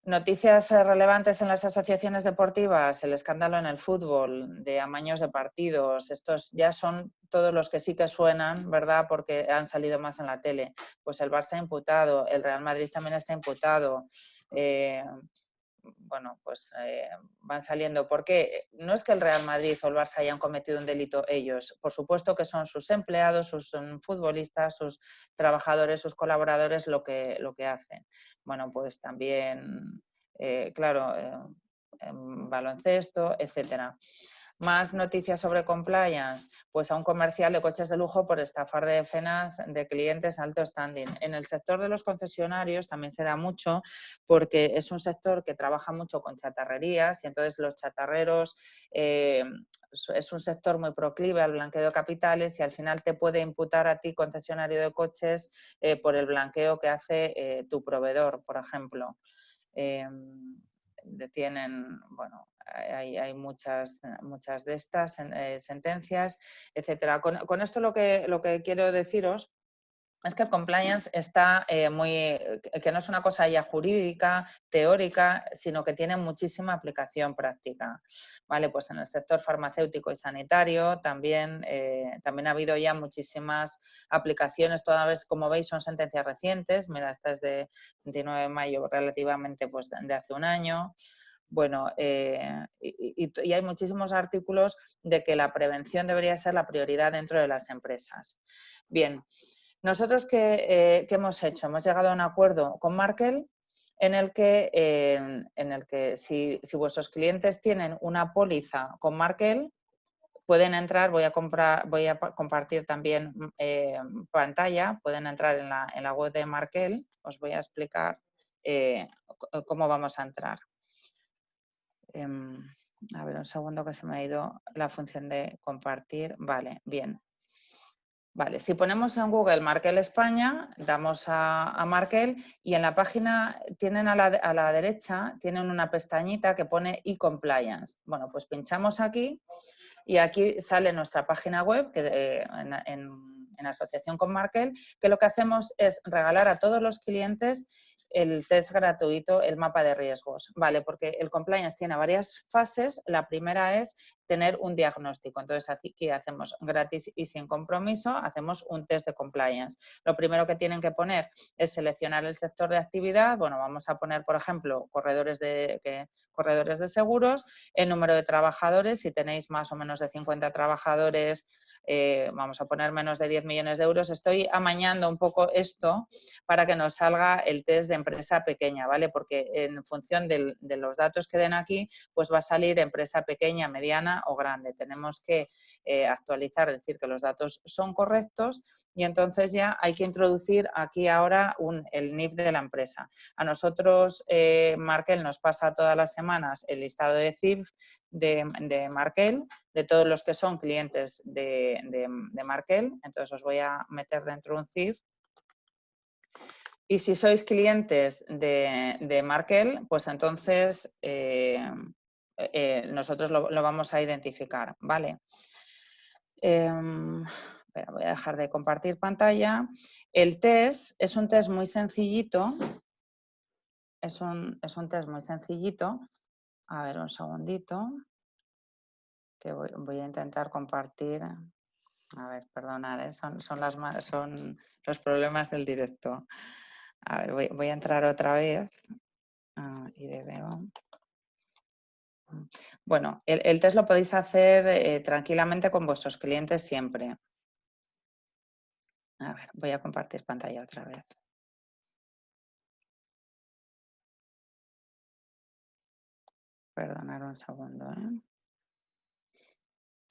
Noticias relevantes en las asociaciones deportivas, el escándalo en el fútbol, de amaños de partidos. Estos ya son todos los que sí que suenan, ¿verdad? Porque han salido más en la tele. Pues el Barça imputado, el Real Madrid también está imputado. bueno, pues van saliendo. Porque no es que el Real Madrid o el Barça hayan cometido un delito ellos. Por supuesto que son sus empleados, sus futbolistas, sus trabajadores, sus colaboradores lo que hacen. Bueno, pues también, claro, en baloncesto, etcétera. Más noticias sobre compliance, pues a un comercial de coches de lujo por estafar decenas de clientes alto standing. En el sector de los concesionarios también se da mucho porque es un sector que trabaja mucho con chatarrerías y entonces los chatarreros es un sector muy proclive al blanqueo de capitales y al final te puede imputar a ti, concesionario de coches, por el blanqueo que hace tu proveedor, por ejemplo. Detienen, bueno, hay muchas de estas sentencias, etcétera. Con esto lo que quiero deciros es que el compliance está que no es una cosa ya jurídica, teórica, sino que tiene muchísima aplicación práctica. Vale, pues en el sector farmacéutico y sanitario también ha habido ya muchísimas aplicaciones, toda vez, como veis, son sentencias recientes. Mira, esta es de 29 de mayo, relativamente pues de hace un año. Bueno, y hay muchísimos artículos de que la prevención debería ser la prioridad dentro de las empresas. Bien. Nosotros, ¿qué hemos hecho? Hemos llegado a un acuerdo con Markel en el que si vuestros clientes tienen una póliza con Markel, pueden entrar, voy a compartir también pantalla, pueden entrar en la web de Markel, os voy a explicar cómo vamos a entrar. A ver, un segundo que se me ha ido la función de compartir. Vale, bien. Vale, si ponemos en Google Markel España, damos a Markel y en la página tienen a la derecha, tienen una pestañita que pone e-compliance. Bueno, pues pinchamos aquí y aquí sale nuestra página web que, en asociación con Markel, que lo que hacemos es regalar a todos los clientes el test gratuito, el mapa de riesgos, ¿vale? Porque el compliance tiene varias fases. La primera es tener un diagnóstico. Entonces, aquí hacemos gratis y sin compromiso, hacemos un test de compliance. Lo primero que tienen que poner es seleccionar el sector de actividad. Bueno, vamos a poner, por ejemplo, corredores de seguros, el número de trabajadores. Si tenéis más o menos de 50 trabajadores, vamos a poner menos de 10 millones de euros. Estoy amañando un poco esto para que nos salga el test de empresa pequeña, ¿vale? Porque en función de los datos que den aquí, pues va a salir empresa pequeña, mediana o grande. Tenemos que actualizar, decir que los datos son correctos y entonces ya hay que introducir aquí ahora el NIF de la empresa. A nosotros, Markel nos pasa todas las semanas el listado de CIF de Markel, de todos los que son clientes de Markel. Entonces os voy a meter dentro un CIF. Y si sois clientes de Markel, pues entonces nosotros lo vamos a identificar, ¿vale? Voy a dejar de compartir pantalla. El test es un test muy sencillito. Es un test muy sencillito. A ver, un segundito. Que voy a intentar compartir. A ver, perdonad, son los problemas del directo. A ver, voy a entrar otra vez. Bueno, el test lo podéis hacer tranquilamente con vuestros clientes siempre. A ver, voy a compartir pantalla otra vez. Perdonad un segundo, ¿eh?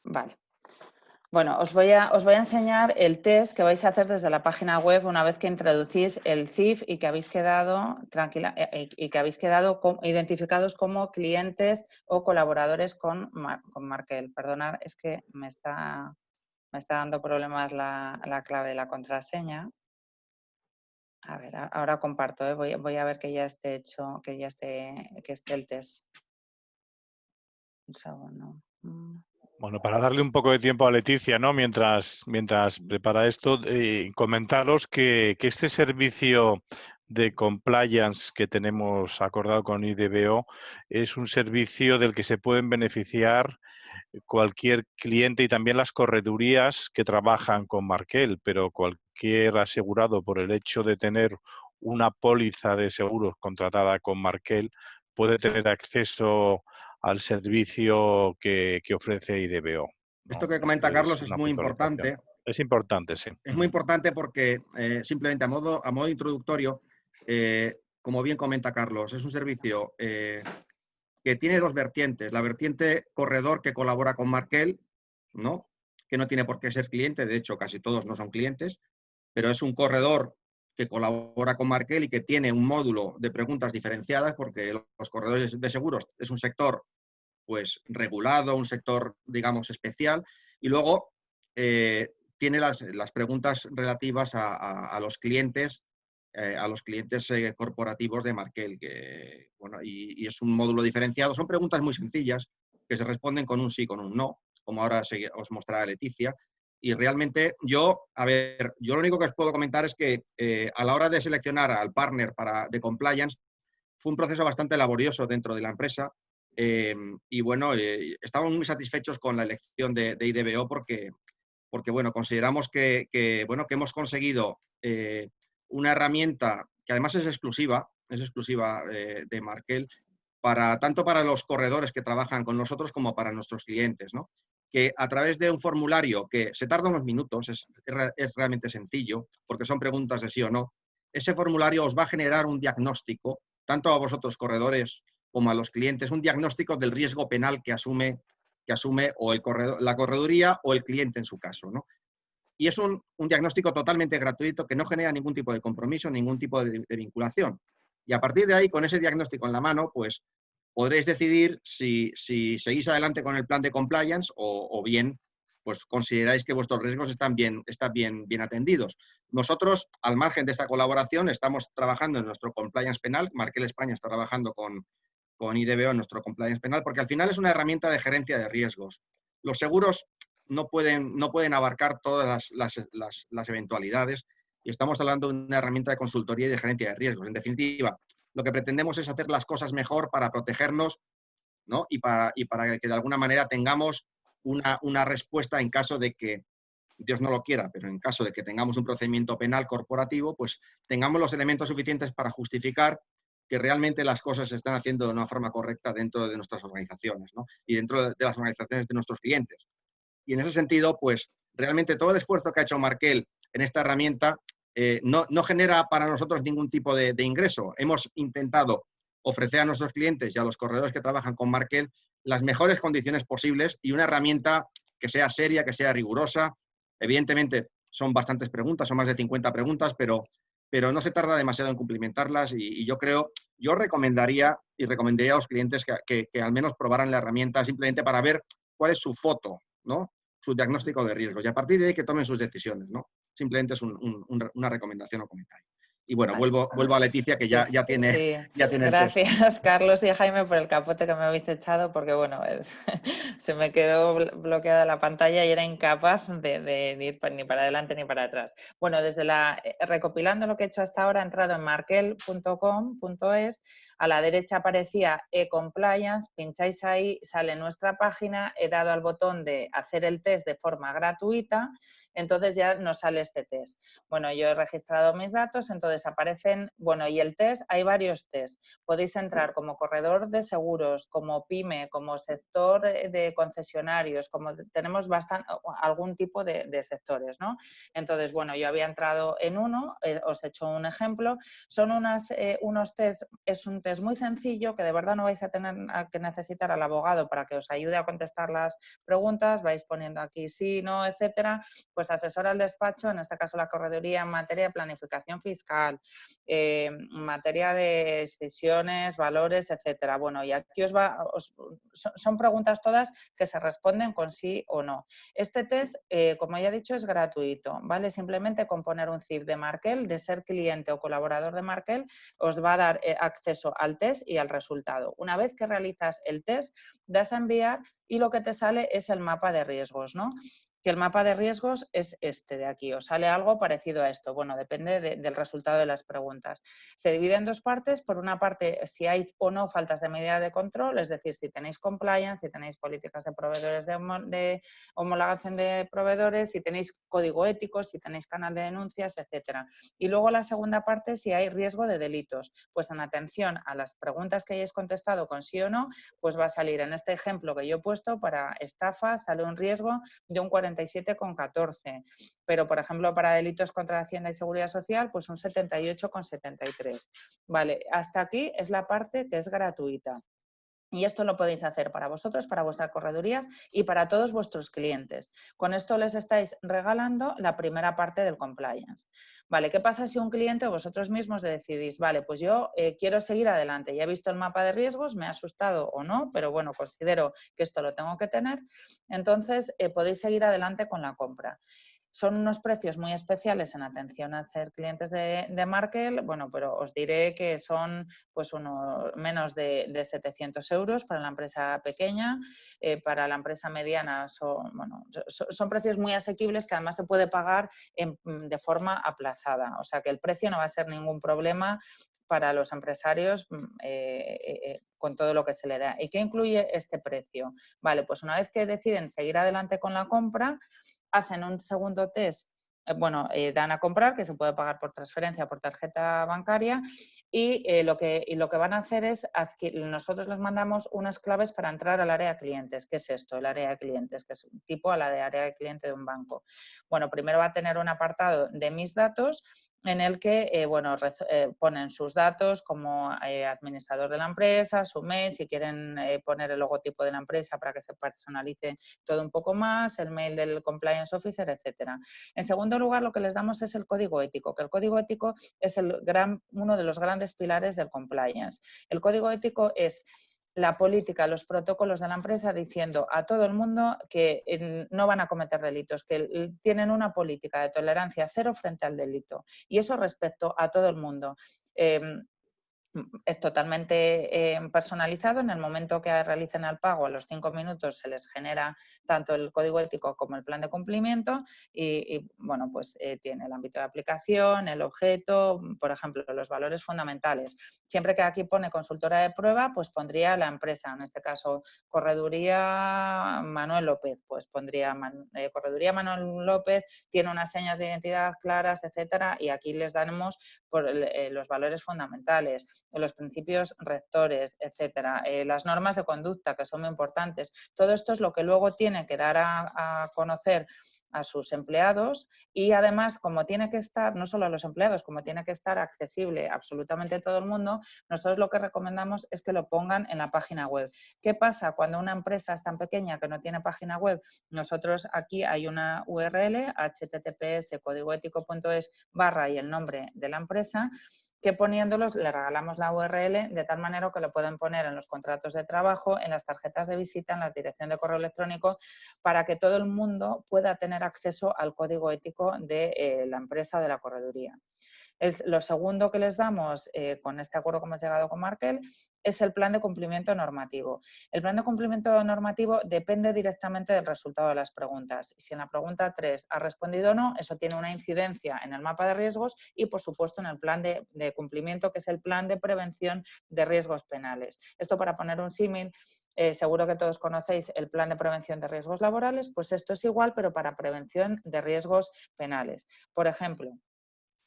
Vale. Bueno, os voy a enseñar el test que vais a hacer desde la página web una vez que introducís el CIF y que habéis quedado identificados como clientes o colaboradores con Markel. Perdonad, es que me está dando problemas la clave de la contraseña. A ver, ahora comparto, ¿eh? Voy a ver que ya esté hecho, que esté el test. Un segundo. Bueno, para darle un poco de tiempo a Leticia, ¿no? Mientras prepara esto, comentaros que este servicio de compliance que tenemos acordado con IDBO es un servicio del que se pueden beneficiar cualquier cliente y también las corredurías que trabajan con Markel, pero cualquier asegurado, por el hecho de tener una póliza de seguros contratada con Markel, puede tener acceso al servicio que ofrece IDBO, Esto ¿no? que Esto comenta es Carlos es una muy puntualización. importante. Es importante, sí. Es muy importante porque, simplemente a modo introductorio, como bien comenta Carlos, es un servicio que tiene dos vertientes. La vertiente corredor que colabora con Markel, ¿no? Que no tiene por qué ser cliente, de hecho casi todos no son clientes, pero es un corredor que colabora con Markel y que tiene un módulo de preguntas diferenciadas, porque los corredores de seguros es un sector pues regulado, un sector, digamos, especial, y luego tiene las preguntas relativas a los clientes, corporativos de Markel, que, bueno, y es un módulo diferenciado. Son preguntas muy sencillas que se responden con un sí, con un no, como ahora os mostrará Leticia. Y realmente yo lo único que os puedo comentar es que a la hora de seleccionar al partner de compliance, fue un proceso bastante laborioso dentro de la empresa. Y bueno, estamos muy satisfechos con la elección de IDBO porque bueno, consideramos bueno, que hemos conseguido una herramienta que además es exclusiva de Markel, tanto para los corredores que trabajan con nosotros como para nuestros clientes, ¿no? Que a través de un formulario que se tarda unos minutos, es realmente sencillo, porque son preguntas de sí o no, ese formulario os va a generar un diagnóstico, tanto a vosotros corredores como a los clientes, un diagnóstico del riesgo penal que asume o la correduría o el cliente en su caso, ¿no? Y es un diagnóstico totalmente gratuito que no genera ningún tipo de compromiso, ningún tipo de vinculación. Y a partir de ahí, con ese diagnóstico en la mano, pues podréis decidir si seguís adelante con el plan de compliance o bien pues consideráis que vuestros riesgos están bien atendidos. Nosotros, al margen de esta colaboración, estamos trabajando en nuestro compliance penal. Markel España está trabajando con IDBO en nuestro compliance penal, porque al final es una herramienta de gerencia de riesgos. Los seguros no pueden abarcar todas las eventualidades y estamos hablando de una herramienta de consultoría y de gerencia de riesgos. En definitiva, lo que pretendemos es hacer las cosas mejor para protegernos, ¿no? y para que de alguna manera tengamos una respuesta en caso de que, Dios no lo quiera, pero en caso de que tengamos un procedimiento penal corporativo, pues tengamos los elementos suficientes para justificar que realmente las cosas se están haciendo de una forma correcta dentro de nuestras organizaciones, ¿no? Y dentro de las organizaciones de nuestros clientes. Y en ese sentido, pues realmente todo el esfuerzo que ha hecho Markel en esta herramienta no genera para nosotros ningún tipo de ingreso. Hemos intentado ofrecer a nuestros clientes y a los corredores que trabajan con Markel las mejores condiciones posibles y una herramienta que sea seria, que sea rigurosa. Evidentemente son bastantes preguntas, son más de 50 preguntas, pero no se tarda demasiado en cumplimentarlas y yo recomendaría a los clientes que al menos probaran la herramienta simplemente para ver cuál es su foto, ¿no? Su diagnóstico de riesgos y a partir de ahí que tomen sus decisiones, ¿no? Simplemente es una recomendación o comentario. Y bueno, Vale. vuelvo a Leticia, que Sí, ya tiene el texto. gracias, Carlos y Jaime, por el capote que me habéis echado, porque bueno, se me quedó bloqueada la pantalla y era incapaz de ir ni para adelante ni para atrás. Bueno, recopilando lo que he hecho hasta ahora, he entrado en markel.com.es, a la derecha aparecía e-compliance, pincháis ahí, sale nuestra página, he dado al botón de hacer el test de forma gratuita, entonces ya nos sale este test. Bueno, yo he registrado mis datos, entonces aparecen, bueno, y el test, hay varios test. Podéis entrar como corredor de seguros, como pyme, como sector de concesionarios, tenemos algún tipo de sectores, ¿no? Entonces, bueno, yo había entrado en uno, os he hecho un ejemplo, son unos test, es un test muy sencillo que de verdad no vais a tener que necesitar al abogado para que os ayude a contestar las preguntas, vais poniendo aquí sí, no, etcétera, pues asesora al despacho, en este caso la correduría, en materia de planificación fiscal, en materia de excisiones, valores, etcétera. Bueno, y aquí son preguntas todas que se responden con sí o no. Este test, como ya he dicho, es gratuito, ¿vale? Simplemente con poner un CIF de Markel, de ser cliente o colaborador de Markel, os va a dar acceso al test y al resultado. Una vez que realizas el test, das a enviar y lo que te sale es el mapa de riesgos, ¿no? que el mapa de riesgos es este de aquí, o sale algo parecido a esto. Bueno, depende del resultado de las preguntas. Se divide en dos partes. Por una parte, si hay o no faltas de medida de control, es decir, si tenéis compliance, si tenéis políticas de proveedores de homologación de proveedores, si tenéis código ético, si tenéis canal de denuncias, etcétera. Y luego la segunda parte, si hay riesgo de delitos. Pues en atención a las preguntas que hayáis contestado con sí o no, pues va a salir en este ejemplo que yo he puesto para estafa, sale un riesgo de un 47,14. Pero, por ejemplo, para delitos contra Hacienda y Seguridad Social, pues un 78,73. Vale, hasta aquí es la parte que es gratuita. Y esto lo podéis hacer para vosotros, para vuestras corredurías y para todos vuestros clientes. Con esto les estáis regalando la primera parte del compliance. Vale, ¿qué pasa si un cliente o vosotros mismos decidís, vale, pues yo quiero seguir adelante, ya he visto el mapa de riesgos, me ha asustado o no, pero bueno, considero que esto lo tengo que tener, entonces podéis seguir adelante con la compra. Son unos precios muy especiales en atención a ser clientes de Markel, bueno, pero os diré que son pues menos de 700 euros para la empresa pequeña, para la empresa mediana son precios muy asequibles que además se puede pagar de forma aplazada, o sea que el precio no va a ser ningún problema para los empresarios con todo lo que se le da. ¿Y qué incluye este precio? Vale, pues una vez que deciden seguir adelante con la compra, hacen un segundo test, dan a comprar, que se puede pagar por transferencia, por tarjeta bancaria, y lo que van a hacer es, nosotros les mandamos unas claves para entrar al área de clientes. ¿Qué es esto? El área de clientes, que es tipo a la de área de cliente de un banco. Bueno, primero va a tener un apartado de mis datos en el que ponen sus datos como administrador de la empresa, su mail, si quieren poner el logotipo de la empresa para que se personalice todo un poco más, el mail del compliance officer, etcétera. En segundo lugar, lo que les damos es el código ético, que el código ético es uno de los grandes pilares del compliance. El código ético es la política, los protocolos de la empresa diciendo a todo el mundo que no van a cometer delitos, que tienen una política de tolerancia cero frente al delito. Y eso respecto a todo el mundo. Es totalmente personalizado. En el momento que realicen el pago, a los 5 minutos se les genera tanto el código ético como el plan de cumplimiento tiene el ámbito de aplicación, el objeto, por ejemplo, los valores fundamentales. Siempre que aquí pone consultora de prueba, pues pondría la empresa, en este caso Correduría Manuel López, pues pondría Correduría Manuel López, tiene unas señas de identidad claras, etcétera, y aquí les daremos por los valores fundamentales, los principios rectores, etcétera, las normas de conducta, que son muy importantes. Todo esto es lo que luego tiene que dar a conocer a sus empleados y además, como tiene que estar, no solo a los empleados, como tiene que estar accesible a absolutamente todo el mundo, nosotros lo que recomendamos es que lo pongan en la página web. ¿Qué pasa cuando una empresa es tan pequeña que no tiene página web? Nosotros aquí hay una URL, https://códigoético.es/ y el nombre de la empresa, que poniéndolos le regalamos la URL de tal manera que lo pueden poner en los contratos de trabajo, en las tarjetas de visita, en la dirección de correo electrónico, para que todo el mundo pueda tener acceso al código ético de la empresa o de la correduría. Lo segundo que les damos con este acuerdo que hemos llegado con Markel es el plan de cumplimiento normativo. El plan de cumplimiento normativo depende directamente del resultado de las preguntas. Si en la pregunta 3 ha respondido o no, eso tiene una incidencia en el mapa de riesgos y, por supuesto, en el plan de cumplimiento, que es el plan de prevención de riesgos penales. Esto, para poner un símil, seguro que todos conocéis el plan de prevención de riesgos laborales, pues esto es igual, pero para prevención de riesgos penales. Por ejemplo,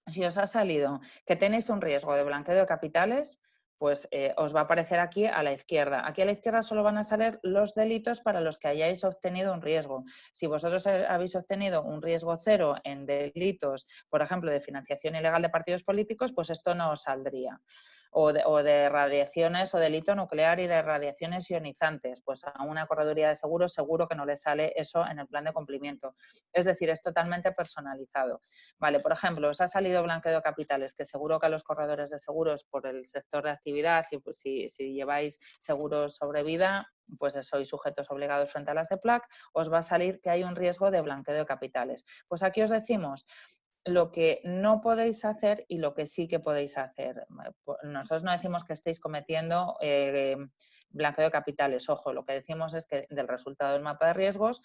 si os ha salido que tenéis un riesgo de blanqueo de capitales, pues os va a aparecer aquí a la izquierda. Aquí a la izquierda solo van a salir los delitos para los que hayáis obtenido un riesgo. Si vosotros habéis obtenido un riesgo cero en delitos, por ejemplo, de financiación ilegal de partidos políticos, pues esto no os saldría. O de radiaciones o delito nuclear y de radiaciones ionizantes, pues a una correduría de seguros seguro que no le sale eso en el plan de cumplimiento. Es decir, es totalmente personalizado. Vale, por ejemplo, os ha salido blanqueo de capitales, que seguro que a los corredores de seguros por el sector de actividad y pues si lleváis seguros sobre vida, pues sois sujetos obligados frente a las de PLAC, os va a salir que hay un riesgo de blanqueo de capitales. Pues aquí os decimos lo que no podéis hacer y lo que sí que podéis hacer. Nosotros no decimos que estéis cometiendo blanqueo de capitales. Ojo, lo que decimos es que del resultado del mapa de riesgos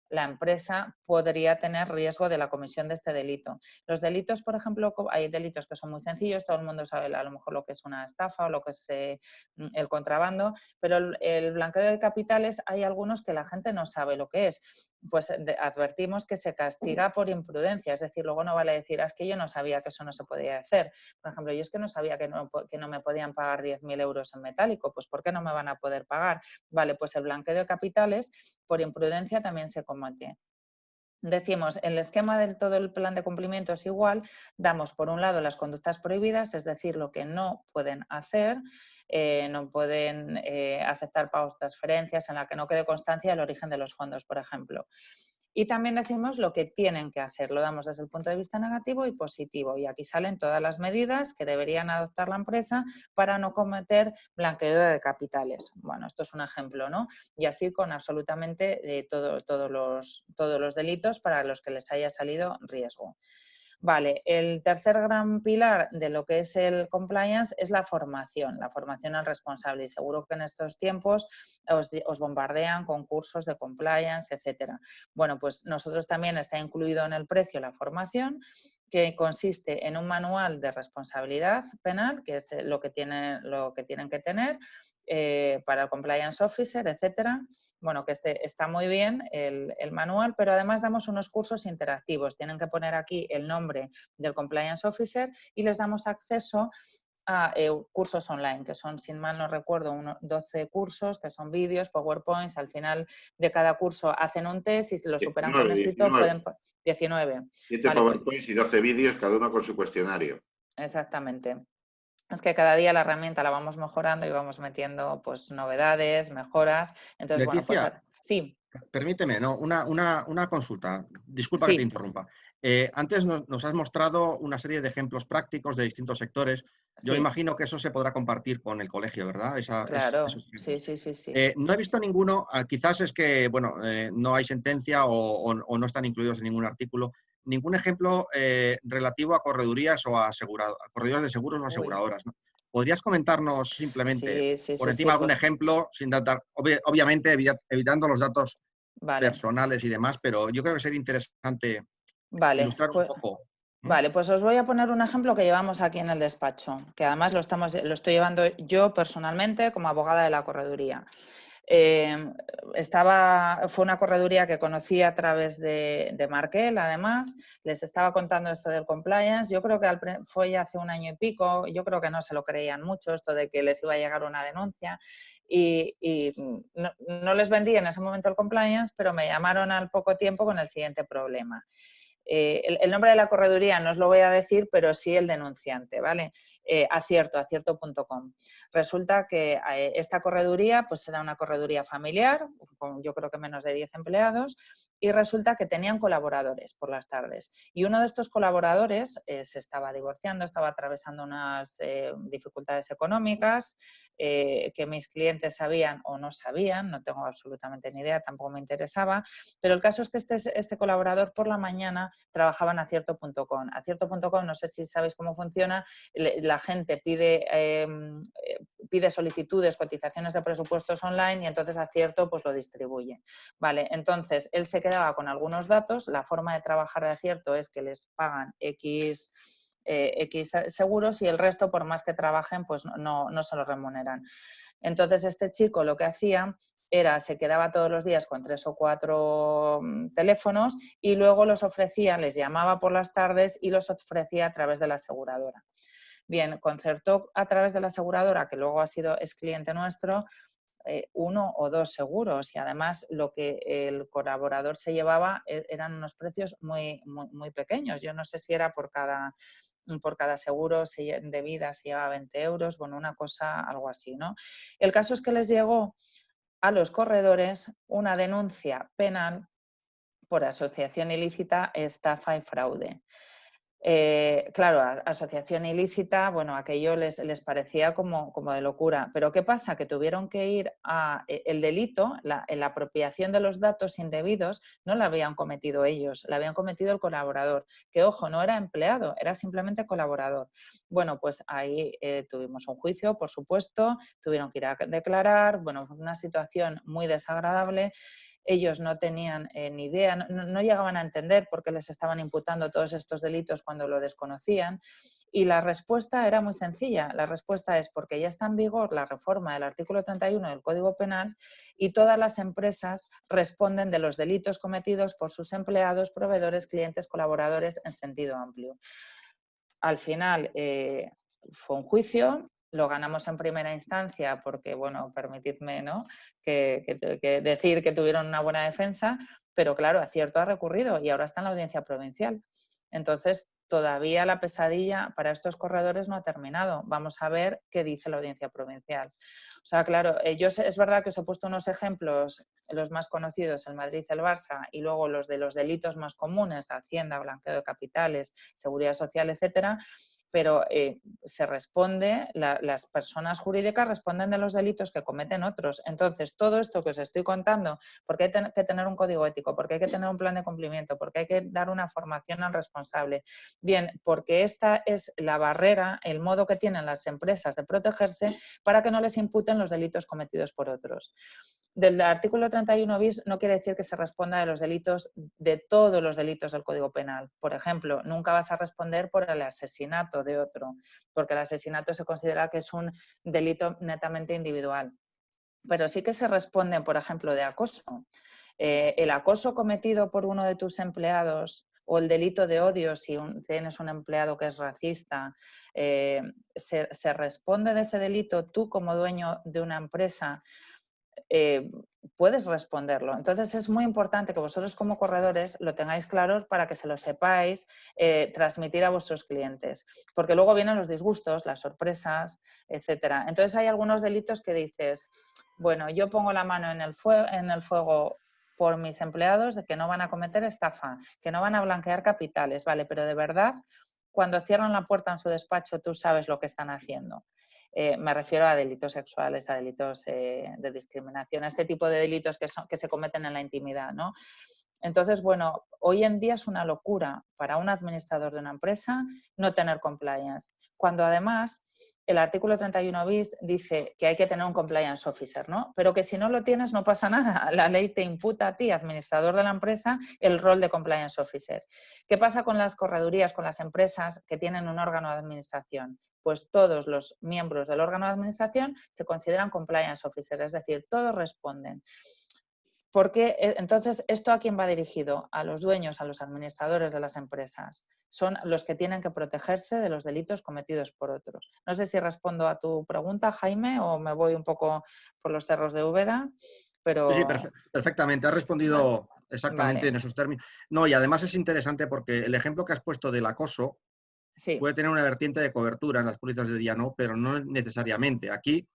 la empresa podría tener riesgo de la comisión de este delito. Los delitos, por ejemplo, hay delitos que son muy sencillos, todo el mundo sabe a lo mejor lo que es una estafa o lo que es el contrabando, pero el blanqueo de capitales hay algunos que la gente no sabe lo que es. Pues advertimos que se castiga por imprudencia, es decir, luego no vale decir, es que yo no sabía que eso no se podía hacer. Por ejemplo, yo es que no sabía que no me podían pagar 10.000 euros en metálico, pues ¿por qué no me van a poder pagar? Vale, pues el blanqueo de capitales por imprudencia también se comete. Decimos, el esquema de todo el plan de cumplimiento es igual, damos por un lado las conductas prohibidas, es decir, lo que no pueden hacer, no pueden aceptar pagos o transferencias en la que no quede constancia del origen de los fondos, por ejemplo. Y también decimos lo que tienen que hacer, lo damos desde el punto de vista negativo y positivo. Y aquí salen todas las medidas que deberían adoptar la empresa para no cometer blanqueo de capitales. Bueno, esto es un ejemplo, ¿no? Y así con absolutamente todos los delitos para los que les haya salido riesgo. Vale, el tercer gran pilar de lo que es el compliance es la formación al responsable. Y seguro que en estos tiempos os bombardean con cursos de compliance, etcétera. Bueno, pues nosotros también está incluido en el precio la formación, que consiste en un manual de responsabilidad penal, que es lo que tienen que tener para el compliance officer, etcétera. Bueno, que está muy bien el manual, pero además damos unos cursos interactivos. Tienen que poner aquí el nombre del compliance officer y les damos acceso a cursos online, que son, sin mal no recuerdo, 12 cursos, que son vídeos, PowerPoints. Al final de cada curso hacen un test y si lo superan con éxito pueden... 19. 7 vale, PowerPoints y 12 vídeos, cada uno con su cuestionario. Exactamente. Es que cada día la herramienta la vamos mejorando y vamos metiendo pues novedades, mejoras. Entonces, Leticia, bueno, pues sí. Permíteme, no, una consulta. Disculpa que te Sí. interrumpa. Antes nos has mostrado una serie de ejemplos prácticos de distintos sectores. Yo Sí, imagino que eso se podrá compartir con el colegio, ¿verdad? claro, Esos sí, ejemplos. sí, sí, sí. No he visto ninguno, quizás es que bueno, no hay sentencia o no están incluidos en ningún artículo, ningún ejemplo relativo a corredurías o a corredurías de seguros o Uy, aseguradoras, ¿no? ¿Podrías comentarnos simplemente sí, sí, por sí, encima sí, algún ejemplo, sin dar, obviamente evitando los datos vale, personales y demás, pero yo creo que sería interesante vale, ilustrar un pues, poco. vale, pues os voy a poner un ejemplo que llevamos aquí en el despacho, que además lo estoy llevando yo personalmente como abogada de la correduría. Fue una correduría que conocí a través de Markel, además, les estaba contando esto del compliance. Yo creo que fue ya hace un año y pico, yo creo que no se lo creían mucho esto de que les iba a llegar una denuncia y no les vendí en ese momento el compliance, pero me llamaron al poco tiempo con el siguiente problema. El nombre de la correduría no os lo voy a decir, pero sí el denunciante, ¿vale? Acierto.com. Resulta que esta correduría pues era una correduría familiar, con yo creo que menos de 10 empleados, y resulta que tenían colaboradores por las tardes. Y uno de estos colaboradores se estaba divorciando, estaba atravesando unas dificultades económicas que mis clientes sabían o no sabían, no tengo absolutamente ni idea, tampoco me interesaba, pero el caso es que este colaborador por la mañana trabajaba en acierto.com. Acierto.com, no sé si sabéis cómo funciona, la gente pide solicitudes, cotizaciones de presupuestos online y entonces Acierto pues lo distribuye. Vale, entonces él se quedaba con algunos datos, la forma de trabajar de Acierto es que les pagan X seguros y el resto, por más que trabajen, pues no se lo remuneran. Entonces este chico lo que hacía se quedaba todos los días con 3 o 4 teléfonos y luego los ofrecía, les llamaba por las tardes y los ofrecía a través de la aseguradora. Bien, concertó a través de la aseguradora, que luego es cliente nuestro, 1 o 2 seguros y además lo que el colaborador se llevaba eran unos precios muy, muy, muy pequeños. Yo no sé si era por cada seguro de vida se llevaba 20 euros, bueno, una cosa, algo así, ¿no? El caso es que les llegó a los corredores una denuncia penal por asociación ilícita, estafa y fraude. Claro, asociación ilícita, bueno, aquello les parecía como de locura. Pero ¿qué pasa? Que tuvieron que ir a el delito, la apropiación de los datos indebidos, no la habían cometido ellos, la habían cometido el colaborador, que ojo, no era empleado, era simplemente colaborador. Bueno, pues ahí tuvimos un juicio, por supuesto, tuvieron que ir a declarar, bueno, una situación muy desagradable. ellos no tenían ni idea, no llegaban a entender por qué les estaban imputando todos estos delitos cuando lo desconocían. Y la respuesta era muy sencilla. La respuesta es porque ya está en vigor la reforma del artículo 31 del Código Penal y todas las empresas responden de los delitos cometidos por sus empleados, proveedores, clientes, colaboradores en sentido amplio. Al final fue un juicio, lo ganamos en primera instancia porque, bueno, permitidme, ¿no?, que decir que tuvieron una buena defensa, pero claro, Acierto ha recurrido y ahora está en la audiencia provincial. Entonces, todavía la pesadilla para estos corredores no ha terminado. Vamos a ver qué dice la audiencia provincial. O sea, claro, es verdad que os he puesto unos ejemplos, los más conocidos, el Madrid, el Barça, y luego los de los delitos más comunes, Hacienda, blanqueo de capitales, seguridad social, etcétera, pero se responde, las personas jurídicas responden de los delitos que cometen otros. Entonces, todo esto que os estoy contando, porque hay que tener un código ético, porque hay que tener un plan de cumplimiento, porque hay que dar una formación al responsable. Bien, porque esta es la barrera, el modo que tienen las empresas de protegerse para que no les imputen los delitos cometidos por otros. Del artículo 31 bis no quiere decir que se responda de los delitos, de todos los delitos del Código Penal. Por ejemplo, nunca vas a responder por el asesinato de otro, porque el asesinato se considera que es un delito netamente individual. Pero sí que se responde, por ejemplo, de acoso. El acoso cometido por uno de tus empleados o el delito de odio, si tienes un empleado que es racista, se responde de ese delito tú como dueño de una empresa. Puedes responderlo. Entonces es muy importante que vosotros como corredores lo tengáis claro para que se lo sepáis transmitir a vuestros clientes, porque luego vienen los disgustos, las sorpresas, etcétera. Entonces hay algunos delitos que dices, bueno, yo pongo la mano en el fuego por mis empleados de que no van a cometer estafa, que no van a blanquear capitales, vale, pero de verdad, cuando cierran la puerta en su despacho, tú sabes lo que están haciendo. Me refiero a delitos sexuales, a delitos de discriminación, a este tipo de delitos que se cometen en la intimidad, ¿no? Entonces, bueno, hoy en día es una locura para un administrador de una empresa no tener compliance, cuando además el artículo 31 bis dice que hay que tener un compliance officer, ¿no? Pero que si no lo tienes no pasa nada. La ley te imputa a ti, administrador de la empresa, el rol de compliance officer. ¿Qué pasa con las corredurías, con las empresas que tienen un órgano de administración? Pues todos los miembros del órgano de administración se consideran compliance officer, es decir, todos responden. Porque entonces, ¿esto a quién va dirigido? A los dueños, a los administradores de las empresas. Son los que tienen que protegerse de los delitos cometidos por otros. No sé si respondo a tu pregunta, Jaime, o me voy un poco por los cerros de Úbeda, pero... Sí, perfectamente. Has respondido Vale. exactamente Vale. en esos términos. No, y además es interesante porque el ejemplo que has puesto del acoso Sí. puede tener una vertiente de cobertura en las pólizas de día, no, pero no necesariamente. Aquí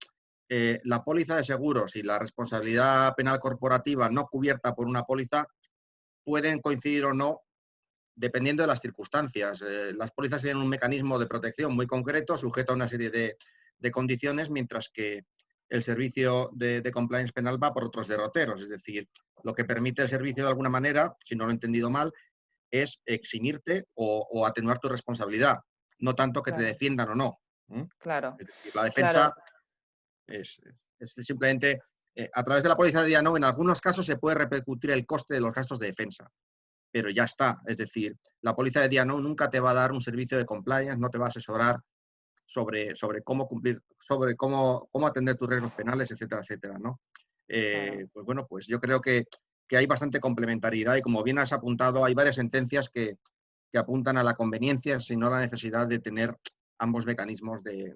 la póliza de seguros y la responsabilidad penal corporativa no cubierta por una póliza pueden coincidir o no dependiendo de las circunstancias. Las pólizas tienen un mecanismo de protección muy concreto, sujeto a una serie de condiciones, mientras que el servicio de compliance penal va por otros derroteros. Es decir, lo que permite el servicio de alguna manera, si no lo he entendido mal, es eximirte o atenuar tu responsabilidad, no tanto que te Claro. defiendan o no. Claro. Es decir, la defensa Claro. es simplemente, a través de la póliza de día no, en algunos casos se puede repercutir el coste de los gastos de defensa, pero ya está. Es decir, la póliza de día no nunca te va a dar un servicio de compliance, no te va a asesorar sobre cómo cumplir, sobre cómo atender tus riesgos penales, etcétera, etcétera, ¿no? Claro. Pues bueno, pues yo creo que hay bastante complementariedad y como bien has apuntado, hay varias sentencias que apuntan a la conveniencia, sino a la necesidad de tener ambos mecanismos de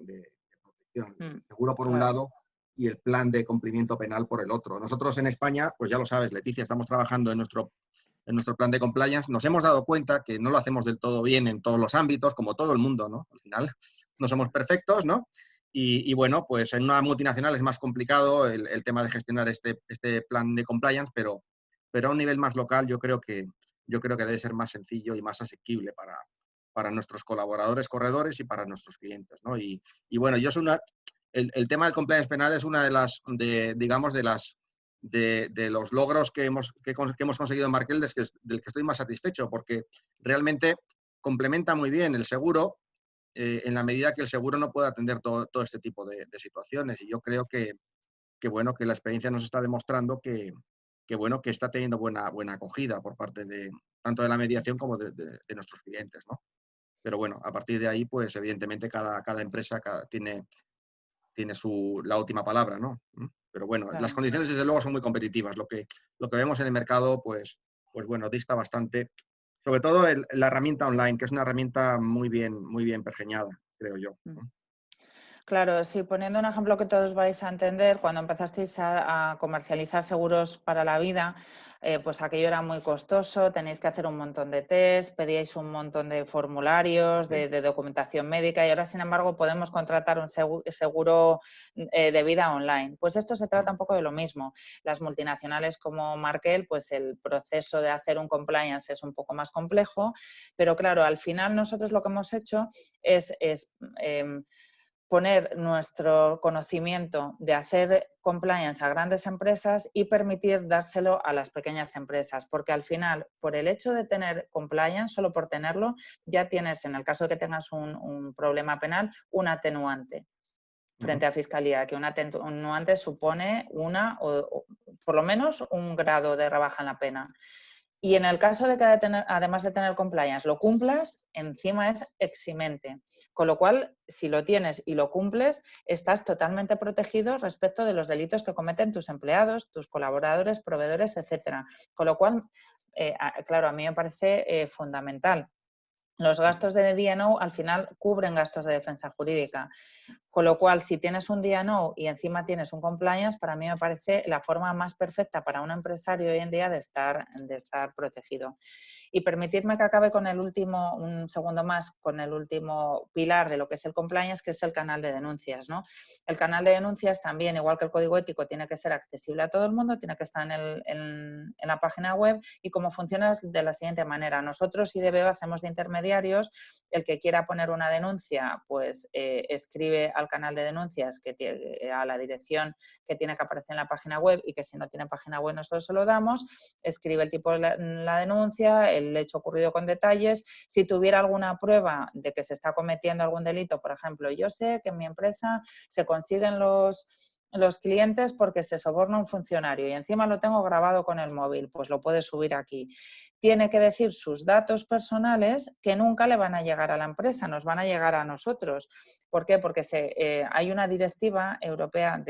protección. El seguro por un Claro. lado y el plan de cumplimiento penal por el otro. Nosotros en España, pues ya lo sabes, Leticia, estamos trabajando en nuestro plan de compliance. Nos hemos dado cuenta que no lo hacemos del todo bien en todos los ámbitos, como todo el mundo, ¿no? Al final no somos perfectos, ¿no? Y bueno, pues en una multinacional es más complicado el tema de gestionar este plan de compliance, pero a un nivel más local yo creo que debe ser más sencillo y más asequible para nuestros colaboradores corredores y para nuestros clientes, ¿no? Y bueno, el tema del compliance penal es una de las, digamos, de los logros que hemos conseguido en Markel, del que estoy más satisfecho, porque realmente complementa muy bien el seguro en la medida que el seguro no puede atender todo este tipo de situaciones. Y yo creo que bueno, que la experiencia nos está demostrando que bueno, que está teniendo buena acogida por parte de tanto de la mediación como de nuestros clientes, ¿no? Pero bueno, a partir de ahí, pues evidentemente cada empresa tiene la última palabra, ¿no? Pero bueno, Claro. las condiciones desde luego son muy competitivas. Lo que vemos en el mercado, pues bueno, dista bastante. Sobre todo la herramienta online, que es una herramienta muy bien pergeñada, creo yo. Claro, sí, poniendo un ejemplo que todos vais a entender, cuando empezasteis a comercializar seguros para la vida, pues aquello era muy costoso, tenéis que hacer un montón de test, pedíais un montón de formularios, de documentación médica y ahora, sin embargo, podemos contratar un seguro de vida online. Pues esto se trata un poco de lo mismo. Las multinacionales como Markel, pues el proceso de hacer un compliance es un poco más complejo, pero claro, al final nosotros lo que hemos hecho es poner nuestro conocimiento de hacer compliance a grandes empresas y permitir dárselo a las pequeñas empresas, porque al final, por el hecho de tener compliance, solo por tenerlo, ya tienes, en el caso de que tengas un problema penal, un atenuante frente a Fiscalía, que un atenuante supone o por lo menos un grado de rebaja en la pena. Y en el caso de que además de tener compliance lo cumplas, encima es eximente. Con lo cual, si lo tienes y lo cumples, estás totalmente protegido respecto de los delitos que cometen tus empleados, tus colaboradores, proveedores, etcétera. Con lo cual, claro, a mí me parece fundamental. Los gastos de D&O al final cubren gastos de defensa jurídica. Con lo cual, si tienes un D&O y encima tienes un compliance, para mí me parece la forma más perfecta para un empresario hoy en día de estar protegido. Y permitidme que acabe con un segundo más, con el último pilar de lo que es el compliance, que es el canal de denuncias, ¿no? El canal de denuncias también, igual que el código ético, tiene que ser accesible a todo el mundo, tiene que estar en la página web y cómo funciona es de la siguiente manera. Nosotros, IDBO, hacemos de intermediarios. El que quiera poner una denuncia, pues escribe al canal de denuncias a la dirección que tiene que aparecer en la página web y que si no tiene página web nosotros se lo damos, escribe el tipo de la denuncia, el hecho ocurrido con detalles. Si tuviera alguna prueba de que se está cometiendo algún delito, por ejemplo, yo sé que en mi empresa se consiguen los clientes porque se soborna un funcionario y encima lo tengo grabado con el móvil, pues lo puede subir aquí. Tiene que decir sus datos personales que nunca le van a llegar a la empresa, nos van a llegar a nosotros. ¿Por qué? Porque hay una directiva europea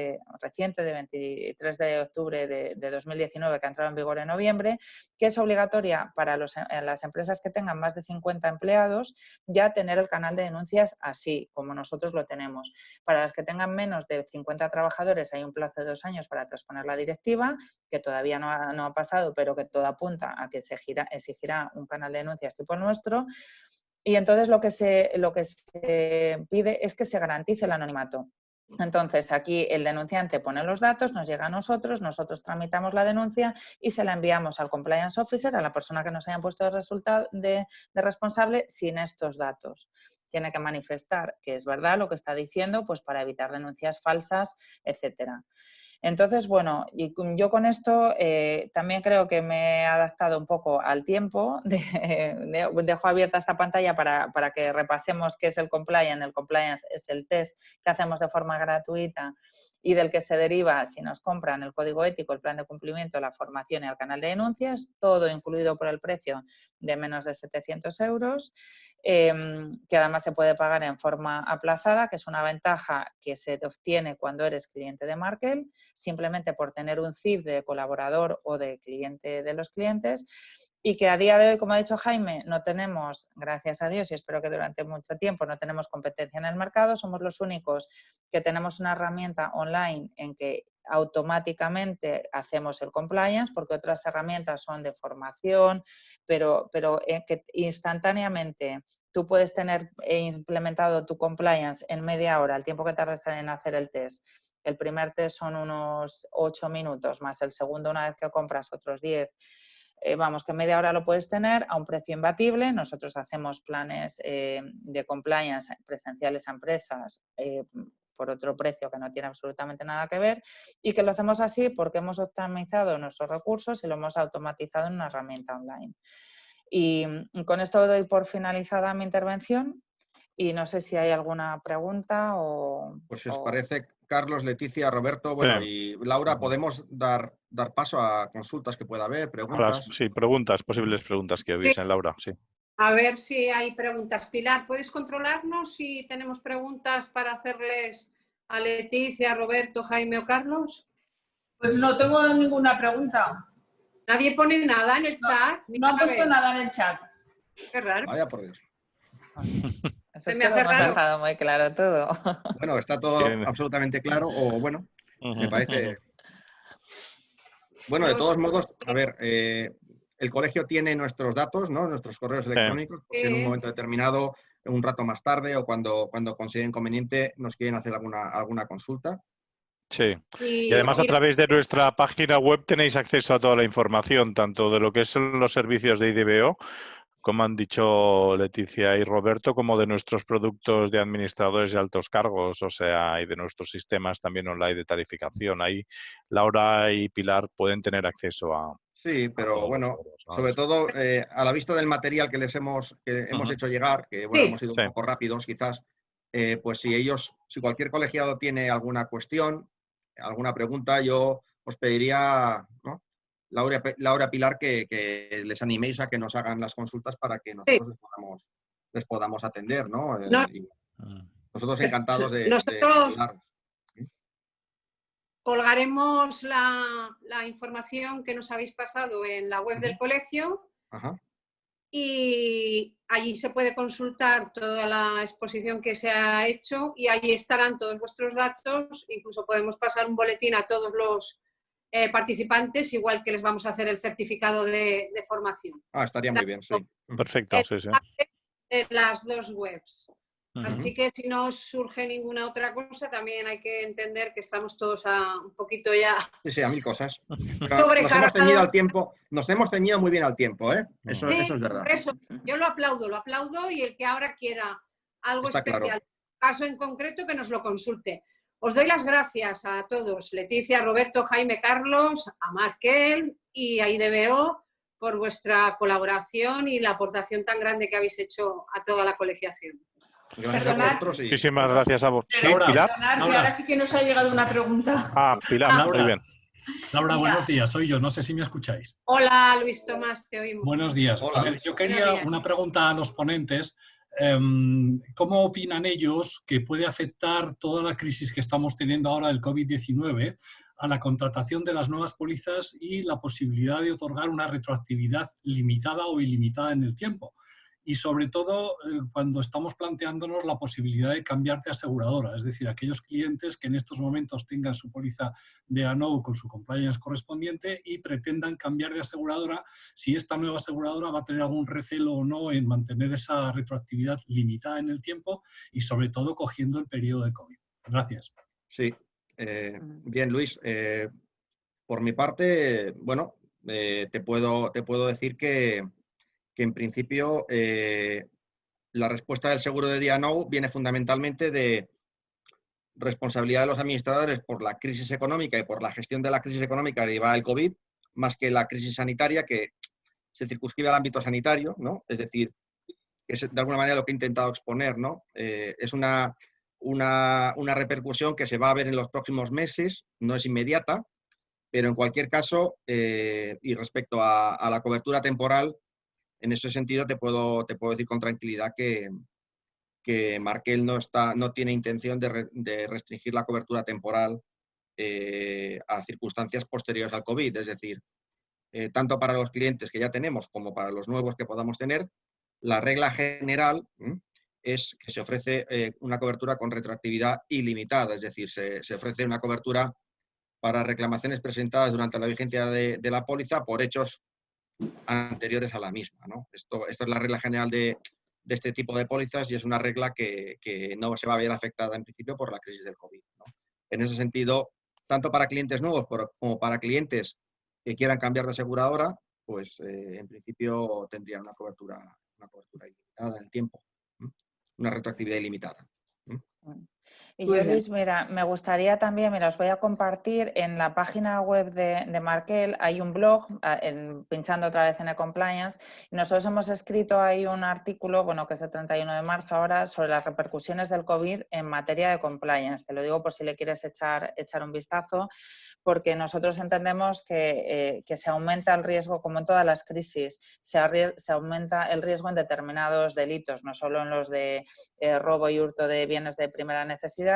reciente de 23 de octubre de 2019 que ha entrado en vigor en noviembre, que es obligatoria para las empresas que tengan más de 50 empleados ya tener el canal de denuncias así, como nosotros lo tenemos. Para las que tengan menos de 50 trabajadores hay un plazo de 2 años para transponer la directiva, que todavía no ha pasado, pero que todo apunta a que se exigirá un canal de denuncias tipo nuestro. Y entonces lo que se pide es que se garantice el anonimato. Entonces, aquí el denunciante pone los datos, nos llega a nosotros tramitamos la denuncia y se la enviamos al compliance officer, a la persona que nos haya puesto de responsable, sin estos datos. Tiene que manifestar que es verdad lo que está diciendo, pues para evitar denuncias falsas, etcétera. Entonces, bueno, y yo con esto también creo que me he adaptado un poco al tiempo. Dejo abierta esta pantalla para que repasemos qué es el compliance. El compliance es el test que hacemos de forma gratuita y del que se deriva, si nos compran, el código ético, el plan de cumplimiento, la formación y el canal de denuncias, todo incluido por el precio de menos de 700 euros, que además se puede pagar en forma aplazada, que es una ventaja que se obtiene cuando eres cliente de Markel, simplemente por tener un CIF de colaborador o de cliente de los clientes, y que a día de hoy, como ha dicho Jaime, no tenemos, gracias a Dios, y espero que durante mucho tiempo no tenemos competencia en el mercado, somos los únicos que tenemos una herramienta online en que automáticamente hacemos el compliance, porque otras herramientas son de formación, pero que instantáneamente tú puedes tener implementado tu compliance en media hora, el tiempo que tardes en hacer el test. El primer test son unos 8 minutos, más el segundo, una vez que compras, otros 10. Vamos, que media hora lo puedes tener a un precio imbatible. Nosotros hacemos planes de compliance presenciales a empresas por otro precio que no tiene absolutamente nada que ver y que lo hacemos así porque hemos optimizado nuestros recursos y lo hemos automatizado en una herramienta online. Y con esto doy por finalizada mi intervención y no sé si hay alguna pregunta o... Pues si os parece, Carlos, Leticia, Roberto, bueno, y Laura, podemos dar paso a consultas que pueda haber, preguntas. Sí, posibles preguntas que hubiesen, Laura, sí. A ver si hay preguntas. Pilar, ¿puedes controlarnos si tenemos preguntas para hacerles a Leticia, Roberto, Jaime o Carlos? Pues no tengo ninguna pregunta. ¿Nadie pone nada en el chat? No han puesto nada en el chat. Qué raro. Vaya por Dios. Eso es me que lo hace hemos raro. dejado muy claro todo. Bueno, está todo absolutamente claro, o bueno, me parece... Bueno, de todos modos, a ver, el colegio tiene nuestros datos, ¿no? Nuestros correos electrónicos, porque en un momento determinado, un rato más tarde o cuando consideren conveniente, nos quieren hacer alguna consulta. Sí, y además a través de nuestra página web tenéis acceso a toda la información, tanto de lo que son los servicios de IDBO, como han dicho Leticia y Roberto, como de nuestros productos de administradores de altos cargos, o sea, y de nuestros sistemas también online de tarificación. Ahí Laura y Pilar pueden tener acceso a... Sí, pero bueno, sobre todo a la vista del material que hemos hecho llegar, que bueno, hemos sido un poco rápidos quizás, pues si cualquier colegiado tiene alguna cuestión, alguna pregunta, yo os pediría, ¿no? Laura, Pilar, que les animéis a que nos hagan las consultas para que nosotros les podamos atender, ¿no? Y nosotros encantados de ayudaros. Colgaremos la información que nos habéis pasado en la web del colegio. Ajá. Y allí se puede consultar toda la exposición que se ha hecho y allí estarán todos vuestros datos. Incluso podemos pasar un boletín a todos los participantes, igual que les vamos a hacer el certificado de formación. Estaría muy bien, sí. Perfecto, sí, sí. En las dos webs. Así que si no surge ninguna otra cosa, también hay que entender que estamos todos un poquito ya... Sí, a mil cosas. Pero nos hemos ceñido al tiempo, nos hemos ceñido muy bien al tiempo, ¿eh? Eso es verdad. Por eso, yo lo aplaudo y el que ahora quiera algo Está especial, claro. caso en concreto, que nos lo consulte. Os doy las gracias a todos, Leticia, Roberto, Jaime, Carlos, a Markel y a IDBO por vuestra colaboración y la aportación tan grande que habéis hecho a toda la colegiación. Gracias a vosotros. Muchísimas gracias a vos. Sí, Laura, Pilar. Que ahora sí que nos ha llegado una pregunta. Pilar, Laura, muy bien. Laura, buenos días, soy yo, no sé si me escucháis. Hola, Luis Tomás, te oímos. Buenos días. Hola, a ver, Luis. yo quería una pregunta a los ponentes. ¿Cómo opinan ellos que puede afectar toda la crisis que estamos teniendo ahora del COVID-19 a la contratación de las nuevas pólizas y la posibilidad de otorgar una retroactividad limitada o ilimitada en el tiempo? Y sobre todo cuando estamos planteándonos la posibilidad de cambiar de aseguradora, es decir, aquellos clientes que en estos momentos tengan su póliza de A&O con su compliance correspondiente y pretendan cambiar de aseguradora, si esta nueva aseguradora va a tener algún recelo o no en mantener esa retroactividad limitada en el tiempo y sobre todo cogiendo el periodo de COVID. Gracias. Sí. Bien, Luis. Por mi parte, bueno, te puedo decir que en principio la respuesta del seguro de D&O viene fundamentalmente de responsabilidad de los administradores por la crisis económica y por la gestión de la crisis económica derivada del COVID, más que la crisis sanitaria que se circunscribe al ámbito sanitario, ¿no? Es decir, es de alguna manera lo que he intentado exponer, ¿no? Es una repercusión que se va a ver en los próximos meses, no es inmediata, pero en cualquier caso, y respecto a la cobertura temporal, en ese sentido te puedo decir con tranquilidad que Markel no tiene intención de restringir la cobertura temporal a circunstancias posteriores al COVID. Es decir, tanto para los clientes que ya tenemos como para los nuevos que podamos tener, la regla general es que se ofrece una cobertura con retroactividad ilimitada. Es decir, se ofrece una cobertura para reclamaciones presentadas durante la vigencia de la póliza por hechos anteriores a la misma, ¿no? Esto es la regla general de este tipo de pólizas y es una regla que no se va a ver afectada en principio por la crisis del COVID, ¿no? En ese sentido, tanto para clientes nuevos como para clientes que quieran cambiar de aseguradora, pues en principio tendrían una cobertura ilimitada en el tiempo, una retroactividad ilimitada. Y Muy yo, bien. Luis, mira, me gustaría también, mira, os voy a compartir en la página web de Markel, hay un blog, pinchando otra vez en e-compliance, y nosotros hemos escrito ahí un artículo, bueno, que es de 31 de marzo ahora, sobre las repercusiones del COVID en materia de compliance. Te lo digo por si le quieres echar un vistazo, porque nosotros entendemos que se aumenta el riesgo, como en todas las crisis, se aumenta el riesgo en determinados delitos, no solo en los de robo y hurto de bienes de primera necesidad,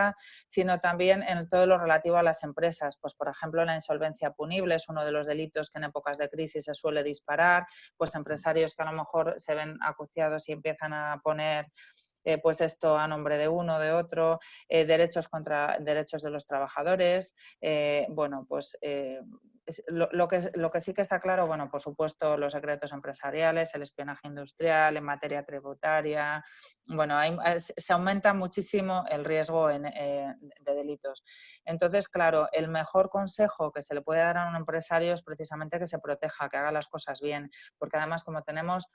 sino también en todo lo relativo a las empresas. Pues, por ejemplo, la insolvencia punible es uno de los delitos que en épocas de crisis se suele disparar, pues empresarios que a lo mejor se ven acuciados y empiezan a poner pues esto a nombre de uno, de otro, derechos contra derechos de los trabajadores, bueno, pues lo que sí que está claro, bueno, por supuesto, los secretos empresariales, el espionaje industrial, en materia tributaria, bueno, se aumenta muchísimo el riesgo de delitos. Entonces, claro, el mejor consejo que se le puede dar a un empresario es precisamente que se proteja, que haga las cosas bien, porque además como tenemos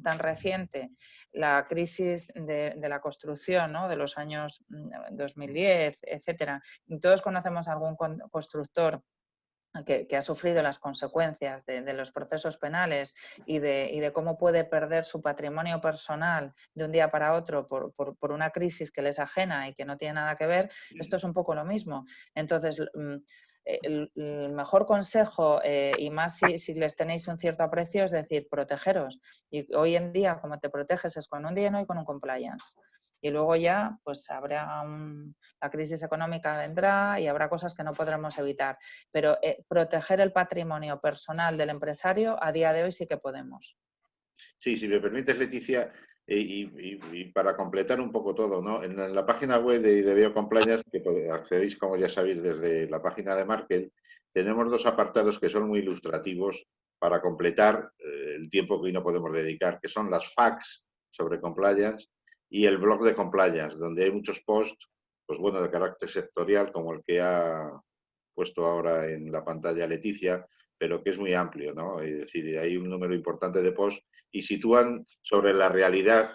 tan reciente la crisis de la construcción, ¿no?, de los años 2010, etcétera, y todos conocemos a algún constructor que ha sufrido las consecuencias de los procesos penales y de cómo puede perder su patrimonio personal de un día para otro por una crisis que les ajena y que no tiene nada que ver, esto es un poco lo mismo. Entonces, el mejor consejo, y más si les tenéis un cierto aprecio, es decir, protegeros. Y hoy en día, como te proteges es con un DNO y con un compliance. Y luego ya, pues habrá la crisis económica vendrá y habrá cosas que no podremos evitar. Pero proteger el patrimonio personal del empresario a día de hoy sí que podemos. Sí, si me permites, Leticia, y para completar un poco todo, ¿no? En la página web de Biocompliance, que accedéis, como ya sabéis, desde la página de Markel, tenemos dos apartados que son muy ilustrativos para completar el tiempo que hoy no podemos dedicar, que son las facts sobre compliance y el blog de compliance, donde hay muchos posts, pues bueno, de carácter sectorial, como el que ha puesto ahora en la pantalla Leticia, pero que es muy amplio, ¿no? Es decir, hay un número importante de posts y sitúan sobre la realidad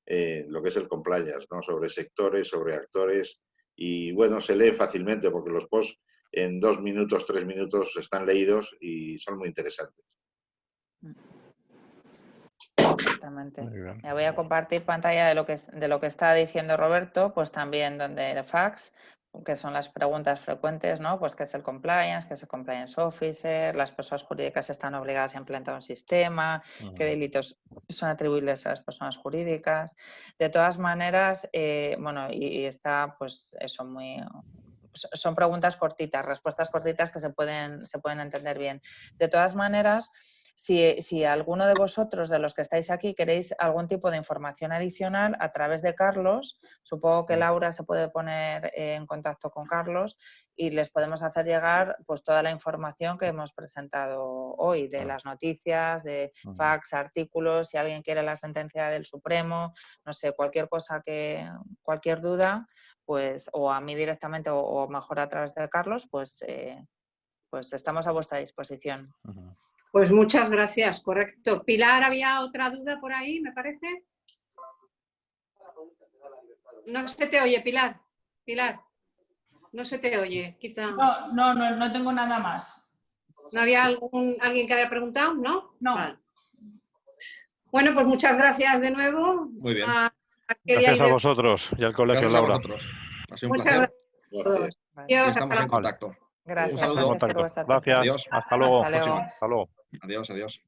lo que es el compliance, ¿no? Sobre sectores, sobre actores, y bueno, se lee fácilmente porque los posts en 2 minutos, 3 minutos están leídos y son muy interesantes. Exactamente. Ya voy a compartir pantalla de lo que está diciendo Roberto, pues también donde el fax, que son las preguntas frecuentes, ¿no? Pues qué es el compliance, qué es el compliance officer, las personas jurídicas están obligadas a implementar un sistema, qué delitos son atribuibles a las personas jurídicas. De todas maneras, bueno, y está, pues eso, son preguntas cortitas, respuestas cortitas que se pueden entender bien. De todas maneras, si alguno de vosotros, de los que estáis aquí, queréis algún tipo de información adicional, a través de Carlos, supongo que Laura se puede poner en contacto con Carlos y les podemos hacer llegar pues toda la información que hemos presentado hoy, de las noticias, de fax, artículos, si alguien quiere la sentencia del Supremo, no sé, cualquier cosa, cualquier duda, pues o a mí directamente o mejor a través de Carlos, pues estamos a vuestra disposición. Pues muchas gracias, correcto. Pilar, ¿había otra duda por ahí, me parece? No se te oye, Pilar. Pilar, no se te oye. Quita. No tengo nada más. ¿No había alguien que había preguntado? ¿No? No. Vale. Bueno, pues muchas gracias de nuevo. Muy bien. Gracias a vosotros y al colegio, Gracias Laura. a vosotros. Ha sido un Muchas placer. gracias a todos. Vale. Y Adiós, estamos hasta en la contacto. Gracias, Un saludo. gracias por vuestra atención. Gracias. Adiós. Hasta luego. Hasta luego. Hasta luego. Adiós, adiós.